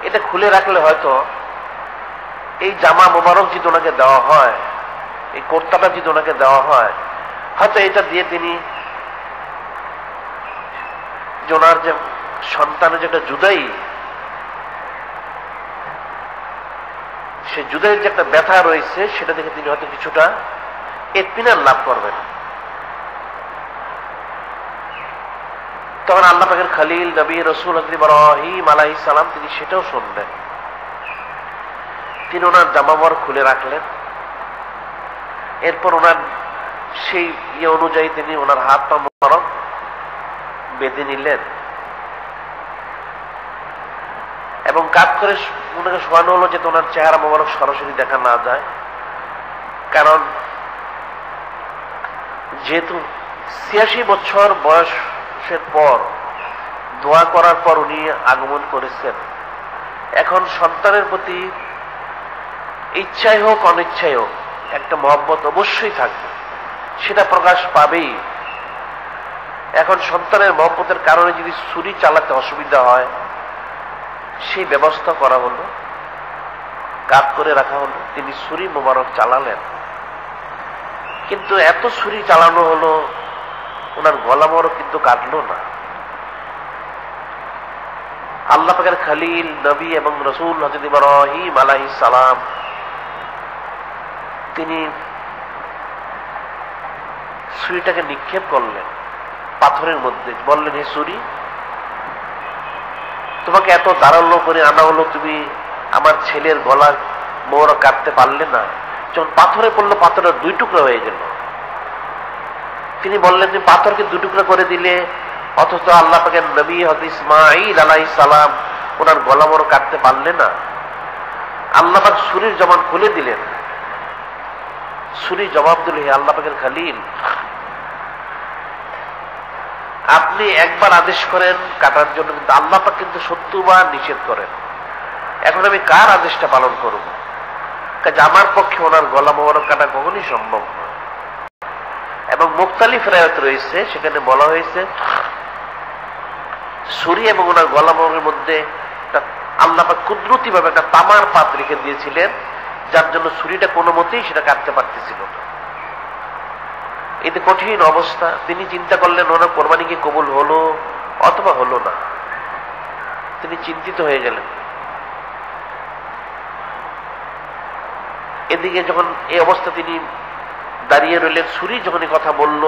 এটা খুলে রাখলে হয়তো এই জামা মোবারক যদি ওনাকে দেওয়া হয়, এই কোর্তাটা যদি ওনাকে দেওয়া হয়, হয়তো এটা দিয়ে তিনি যে ওনার যে সন্তানের যে একটা জুদাই, সে জুদাইয়ের যে একটা ব্যথা রয়েছে, সেটা দেখে তিনি হয়তো কিছুটা ইতমিনান লাভ করবেন। তখন আল্লাহ পাকের খলিল নবী রসুল ইব্রাহিম আলাইহিস সালাম তিনি সেটাও শুনলেন। তিনি ওনার জামাবার খুলে রাখলেন। এরপর ওনার সেই অনুযায়ী তিনি ওনার হাত পা মোবারক বেঁধে নিলেন এবং কাত করে ওনাকে শোয়ানো হলো, যাতে ওনার চেহারা মোবারক সরাসরি দেখা না যায়। কারণ যেহেতু ৮৬ বছর বয়সের পর, দোয়া করার পর উনি আগমন করেছেন, এখন সন্তানের প্রতি ইচ্ছাই হোক অনিচ্ছাই হোক একটা মহব্বত অবশ্যই থাকবে, সেটা প্রকাশ পাবেই। এখন সন্তানের মহব্বতের কারণে যদি ছুরি চালাতে অসুবিধা হয়, সেই ব্যবস্থা করা হলো, কাত করে রাখা হলো। তিনি ছুরি মোবারক চালালেন, কিন্তু এত ছুরি চালানো হলো, ওনার গলা মোবারক কিন্তু কাটলো না। আল্লাহ পাকের খলিল নবী এবং রসুল হযরত ইব্রাহিম আলাইহিস সালাম তিনি ছুরিটাকে নিক্ষেপ করলেন পাথরের মধ্যে, বললেন, হে ছুরি, তোমাকে এত ধারালো করে আনা হলো, তুমি আমার ছেলের গলা মোহরা কাটতে পারলে না। যখন পাথরে পড়লো, পাথরের 2 টুকরা হয়ে গেল। তিনি বললেন, তুমি পাথরকে 2 টুকরা করে দিলে, অথচ আল্লাহ পাকের নবী হযরত ইসমাঈল আলাইহিস সালাম ওনার গলা মোহর কাটতে পারলে না। আল্লাহ পাক ছুরির জবান খুলে দিলেন। ছুরি জবাব দিল, হে আল্লাহ পাকের খলিল, আপনি একবার আদেশ করেন কাটার জন্য, কিন্তু আল্লাহ পাক কিন্তু 70 বার নিষেধ করেন। এখন আমি কার আদেশটা পালন করব? কাজে আমার পক্ষে ওনার গলা মোবারক কাটা কখনই সম্ভব নয়। এবং মুখতালিফ রায়াত রয়েছে, সেখানে বলা হয়েছে ছুরি এবং ওনার গলা মোবারকের মধ্যে আল্লাহ পাক কুদরতি ভাবে একটা তামার পাত রেখে দিয়েছিলেন, যার জন্য ছুরিটা কোনো মতেই সেটা কাটতে পারতেছিল না। এতে কঠিন অবস্থা। তিনি চিন্তা করলেন, ওনার কোরবানি কি কবুল হলো অথবা হলো না। তিনি চিন্তিত হয়ে গেলেন। এদিকে যখন এই অবস্থা তিনি দাঁড়িয়ে রইলেন, ছুরি যখন কথা বলল,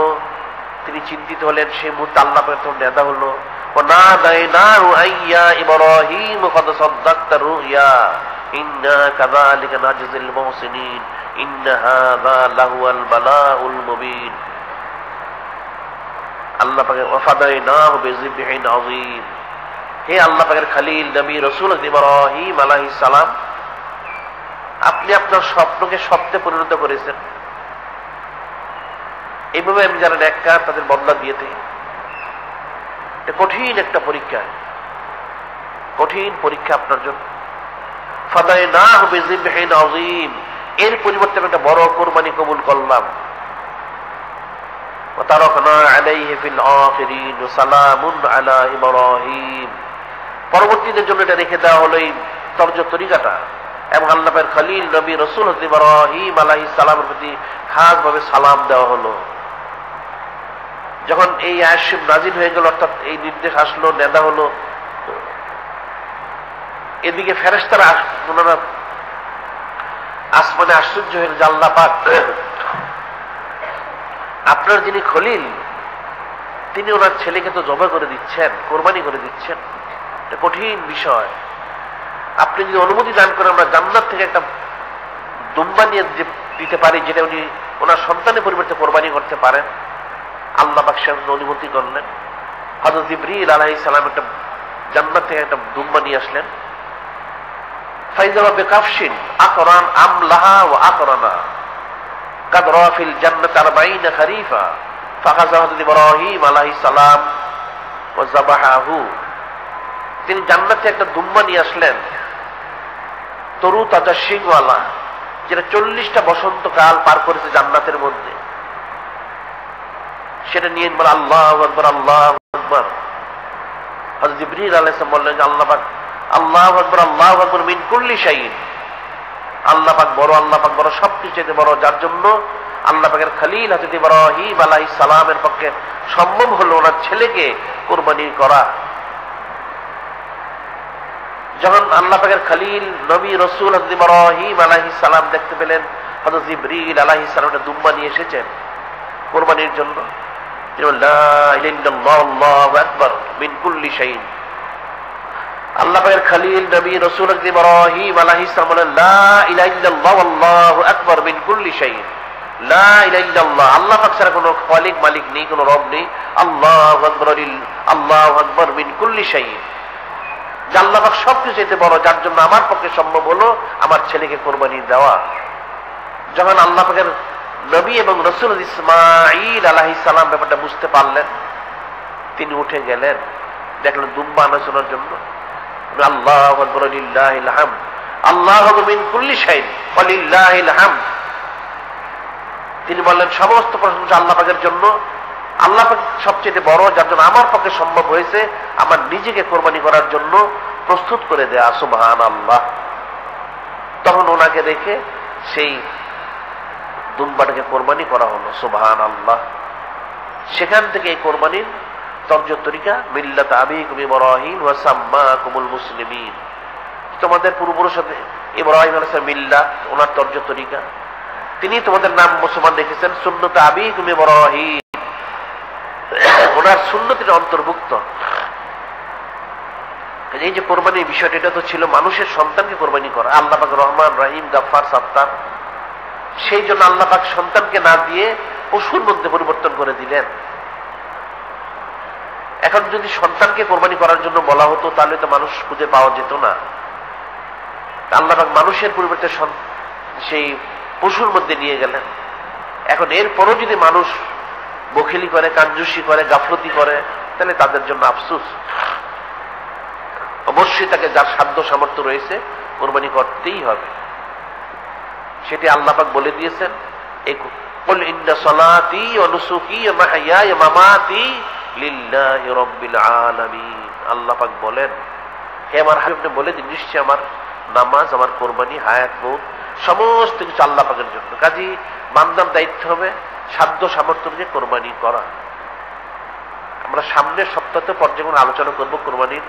তিনি চিন্তিত হলেন। সেই মুহূর্তে আল্লাহ পাকের তখন নেদা হলো, ওয়ানাদাইনাহু আইয়া ইব্রাহিম ক্বাদ সাদ্দাকতা রুইয়া ইন্না কাযালিকা নাজজিল মুহসিনিন ইন্না হাযা লাহুয়াল বালাউল মুবিন। আল্লাহ পাকের ওয়াফাদাইনাহু বিযিবহিন আযীম। হে আল্লাহ পাকের খলিল নবী রাসূল ইব্রাহিম আলাইহিস সালাম, আপনি আপনার স্বপ্নকে সত্যে পরিণত করেছেন। এইভাবে আমি যারা নেককার তাদের বদলা দিয়ে থাকি। এটা কঠিন একটা পরীক্ষা, কঠিন পরীক্ষা আপনার জন্য। ফাদাইনাহু বিযিবহিন আযীম, এর পরিবর্তে আমি একটা বড় কোরবানি কবুল করলাম। ওয়া তারাকনা আলাইহি ফিল আখিরিন ওয়া সালামুন আলা ইব্রাহিম। পরবর্তীদের জন্য এটা রেখে দেওয়া হলো এই তরিকাটা। এবং আল্লাহ পাকের খলিল নবী রাসূল ইব্রাহিম আলাইহিস সালামের প্রতি খাস ভাবে সালাম দেওয়া হলো। যখন এই আয়াত নাজিল হয়ে গেল, অর্থাৎ এই নির্দেশ আসলো, নেদা হলো, এদিকে ফেরেশতারা ওনারা আসমানে আশ্চর্য হয়ে গেল, আল্লাহ পাক আপনার যিনি খলিল, তিনি ওনার ছেলেকে তো জবাই করে দিচ্ছেন, কোরবানি করে দিচ্ছেন। এটা কঠিন বিষয়। আপনি যদি অনুমতি দান করেন, আমরা জান্নাত থেকে একটা দুম্বা নিয়ে দিতে পারি, যেটা উনি ওনার সন্তানের পরিবর্তে কোরবানি করতে পারেন। আল্লাহ পাক সেজন্য অনুমতি করলেন। হযরত জিবরীল আলাইহিস সালাম একটা জান্নাত থেকে একটা দুম্বা নিয়ে আসলেন। ফাইযা বিকাফশিন আকরান আমলাহা ওয়া আকরানা কাদ রাফিল জান্নাত 40 খরিফা ফাখাযা হযরত ইব্রাহিম আলাইহিস সালাম ওয়া যাবাহাহু। তিনি জান্নাতে একটা দুম্বা নিয়ে আসলেন, তরু তাজা শিংওয়ালা, যেটা 40টা বসন্তকাল পার করেছে জান্নাতের মধ্যে। সেটা নিয়ে বলে আল্লাহু আকবার, আল্লাহু আকবার। হযরত জিবরীল আলাইহিস সালাম বললেন, আল্লাহ পাক আল্লাহু আকবার, আল্লাহু আকবার মিন কুল্লি শাইইন। আল্লাহ পাক বড়, আল্লাহ পাক বড়, সবকিছু থেকে বড়, যার জন্য আল্লাহ পাকের খলিল হযরত ইব্রাহিম আলাইহিস সালামের পক্ষে সম্ভব হলো ওনার ছেলেকে কুরবানি করা। যখন আল্লাহ পাকের খলিল নবী রাসূল হযরত ইব্রাহিম আলাইহিস সালাম দেখতে পেলেন হযরত জিবরীল আলাইহিস সালাম একটা দুম্বা নিয়ে এসেছেন কুরবানির জন্য, লা ইলাহা ইল্লাল্লাহ আল্লাহু আকবার মিন কুল্লি শাইইন। আল্লাহ পাকের খলিল নবী রাসূল হযরত ইব্রাহিম আলাইহিস সালাম বলেন, লা ইলাহা ইল্লাল্লাহ আল্লাহু আকবার মিন কুল্লি শাইইন। লা ইলাহা ইল্লাল্লাহ, আল্লাহ পাক ছাড়া কোনো খালিক মালিক নেই, কোনো রব নেই। আল্লাহু আকবার, আল্লাহু আকবার মিন কুল্লি শাইইন। যে আল্লাহ পাক সবকিছু চাইতে বড়, যার জন্য আমার পক্ষে সম্ভব হলো আমার ছেলেকে কোরবানি দেওয়া। যখন আল্লাহ পাকের নবী এবং রাসূল ইসমাঈল আলাইহিস সালাম ব্যাপারটা বুঝতে পারলেন, তিনি উঠে গেলেন, দেখলেন দুম্বা আনার জন্য। আল্লাহু আকবার, লিল্লাহিল হামদ, আল্লাহু আকবার মিন কুল্লি শাইইন ওয়া লিল্লাহিল হামদ। তিনি বললেন, সমস্ত প্রশংসা আল্লাহ পাকের জন্য, আল্লাহ পাক সবচেয়ে বড়, যার জন্য আমার পক্ষে সম্ভব হয়েছে আমার নিজেকে কোরবানি করার জন্য প্রস্তুত করে দেয়া। সুবহানাল্লাহ। তখন ওনাকে রেখে সেই দুম্বাটাকে কোরবানি করা হলো। সুবহানাল্লাহ। সেখান থেকে এই কোরবানির তরিকা, মিল্লাত আবিকুম ইব্রাহিম ওয়া সাম্মাকুমুল মুসলিমিন। তোমাদের পূর্বপুরুষ ইব্রাহিম আলাইহিস সালাম মিল্লাত, ওনার তরিকা। তিনি তোমাদের নাম মুসলমান রেখেছেন সুন্নত আবিকুম ইব্রাহিম, ওনার সুন্নতির অন্তর্ভুক্ত। এই যে কোরবানির বিষয়টা, এটা তো ছিল মানুষের সন্তানকে কোরবানি করা। আল্লাহ পাক রহমান রহিম গাফফার সাত্তার, সেই জন্য আল্লাহ পাক সন্তানকে না দিয়ে পশুর মধ্যে পরিবর্তন করে দিলেন। এখন যদি সন্তানকে কোরবানি করার জন্য বলা হতো তাহলে তো মানুষ খুঁজে পাওয়া যেত না। আল্লাহ পাক মানুষের পরিবর্তে সেই পশুর মধ্যে নিয়ে গেলেন। এখন এরপরও যদি মানুষ বখিলি করে, কাঞ্জুসি করে, গাফলতি করে, তাহলে তাদের জন্য আফসোস। অবশ্যই তাকে যার সাধ্য সামর্থ্য রয়েছে কোরবানি করতেই হবে। সেটি আল্লাহ পাক বলে দিয়েছেন, কুল ইন্না সালাতি ওয়া নুসুকি ওয়া মাহইয়ায়া ওয়া মামাতি লিল্লাহি রাব্বিল আলামিন। আল্লাহ পাক বলেন, হে আমার হাবিব, আপনি বলে দিন নিশ্চয় আমার নামাজ, আমার কোরবানি, হায়াত, মউত সমস্ত কিছু আল্লাহ পাকের জন্য। কাজী বান্দার দায়িত্ব হবে সাধ্য সামর্থ্য নিয়ে কোরবানি করা। আমরা সামনের সপ্তাহে পর্যায়ক্রমে আলোচনা করব কোরবানির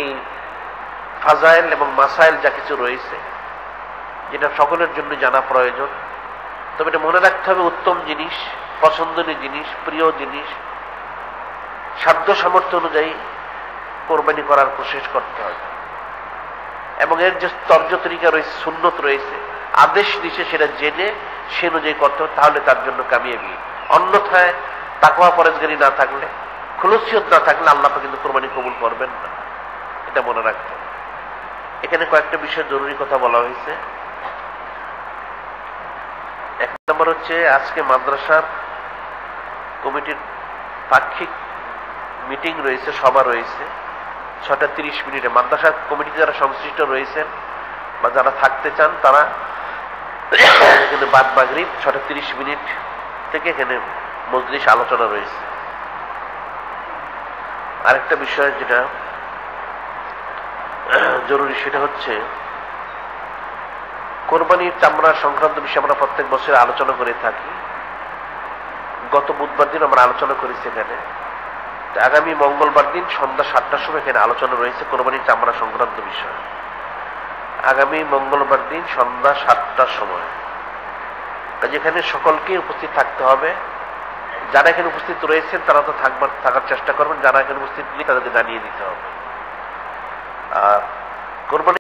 এই ফাজাইল এবং মাসাইল যা কিছু রয়েছে, যেটা সকলের জন্য জানা প্রয়োজন। তবে এটা মনে রাখতে হবে, উত্তম জিনিস, পছন্দনীয় জিনিস, প্রিয় জিনিস সাধ্য সামর্থ্য অনুযায়ী কোরবানি করার কোশিশ করতে হবে। এবং এর যে তর্জ তরিকা রয়েছে, সুন্নত রয়েছে, আদেশ দিছে, সেটা জেনে সে অনুযায়ী করতে হবে, তাহলে তার জন্য কামিয়াবি। অন্যথায় তাকওয়া পরেজগারি না থাকলে, খুলুসিয়ত না থাকলে আল্লাহ পাক কিন্তু কোরবানি কবুল করবেন না, এটা মনে রাখতে হবে। এখানে কয়েকটা বিষয় জরুরি কথা বলা হয়েছে। এক নম্বর হচ্ছে, আজকে মাদ্রাসার কমিটির পাক্ষিক মিটিং রয়েছে, সভা রয়েছে 6:30 মাদ্রাসা কমিটিতে যারা সংশ্লিষ্ট রয়েছেন বা যারা থাকতে চান তারা এখানে বাদ মাগরিব 6:30 থেকে এখানে মজলিস আলোচনা রয়েছে। আরেকটা বিষয় যেটা জরুরি সেটা হচ্ছে, কোরবানির চামড়া সংক্রান্ত বিষয়ে আমরা প্রত্যেক বছর আলোচনা করে থাকি। গত বুধবার দিন আমরা আলোচনা করেছি এখানে। আগামী মঙ্গলবার দিন সন্ধ্যা 7টার সময় এখানে আলোচনা রয়েছে কোরবানির চামড়া সংক্রান্ত বিষয়। আগামী মঙ্গলবার দিন সন্ধ্যা 7টার সময়, যেখানে সকলকে উপস্থিত থাকতে হবে। যারা এখানে উপস্থিত রয়েছেন তারা তো থাকার চেষ্টা করবেন, যারা এখানে উপস্থিত নেই তাদেরকে জানিয়ে দিতে হবে। আর কোরবানি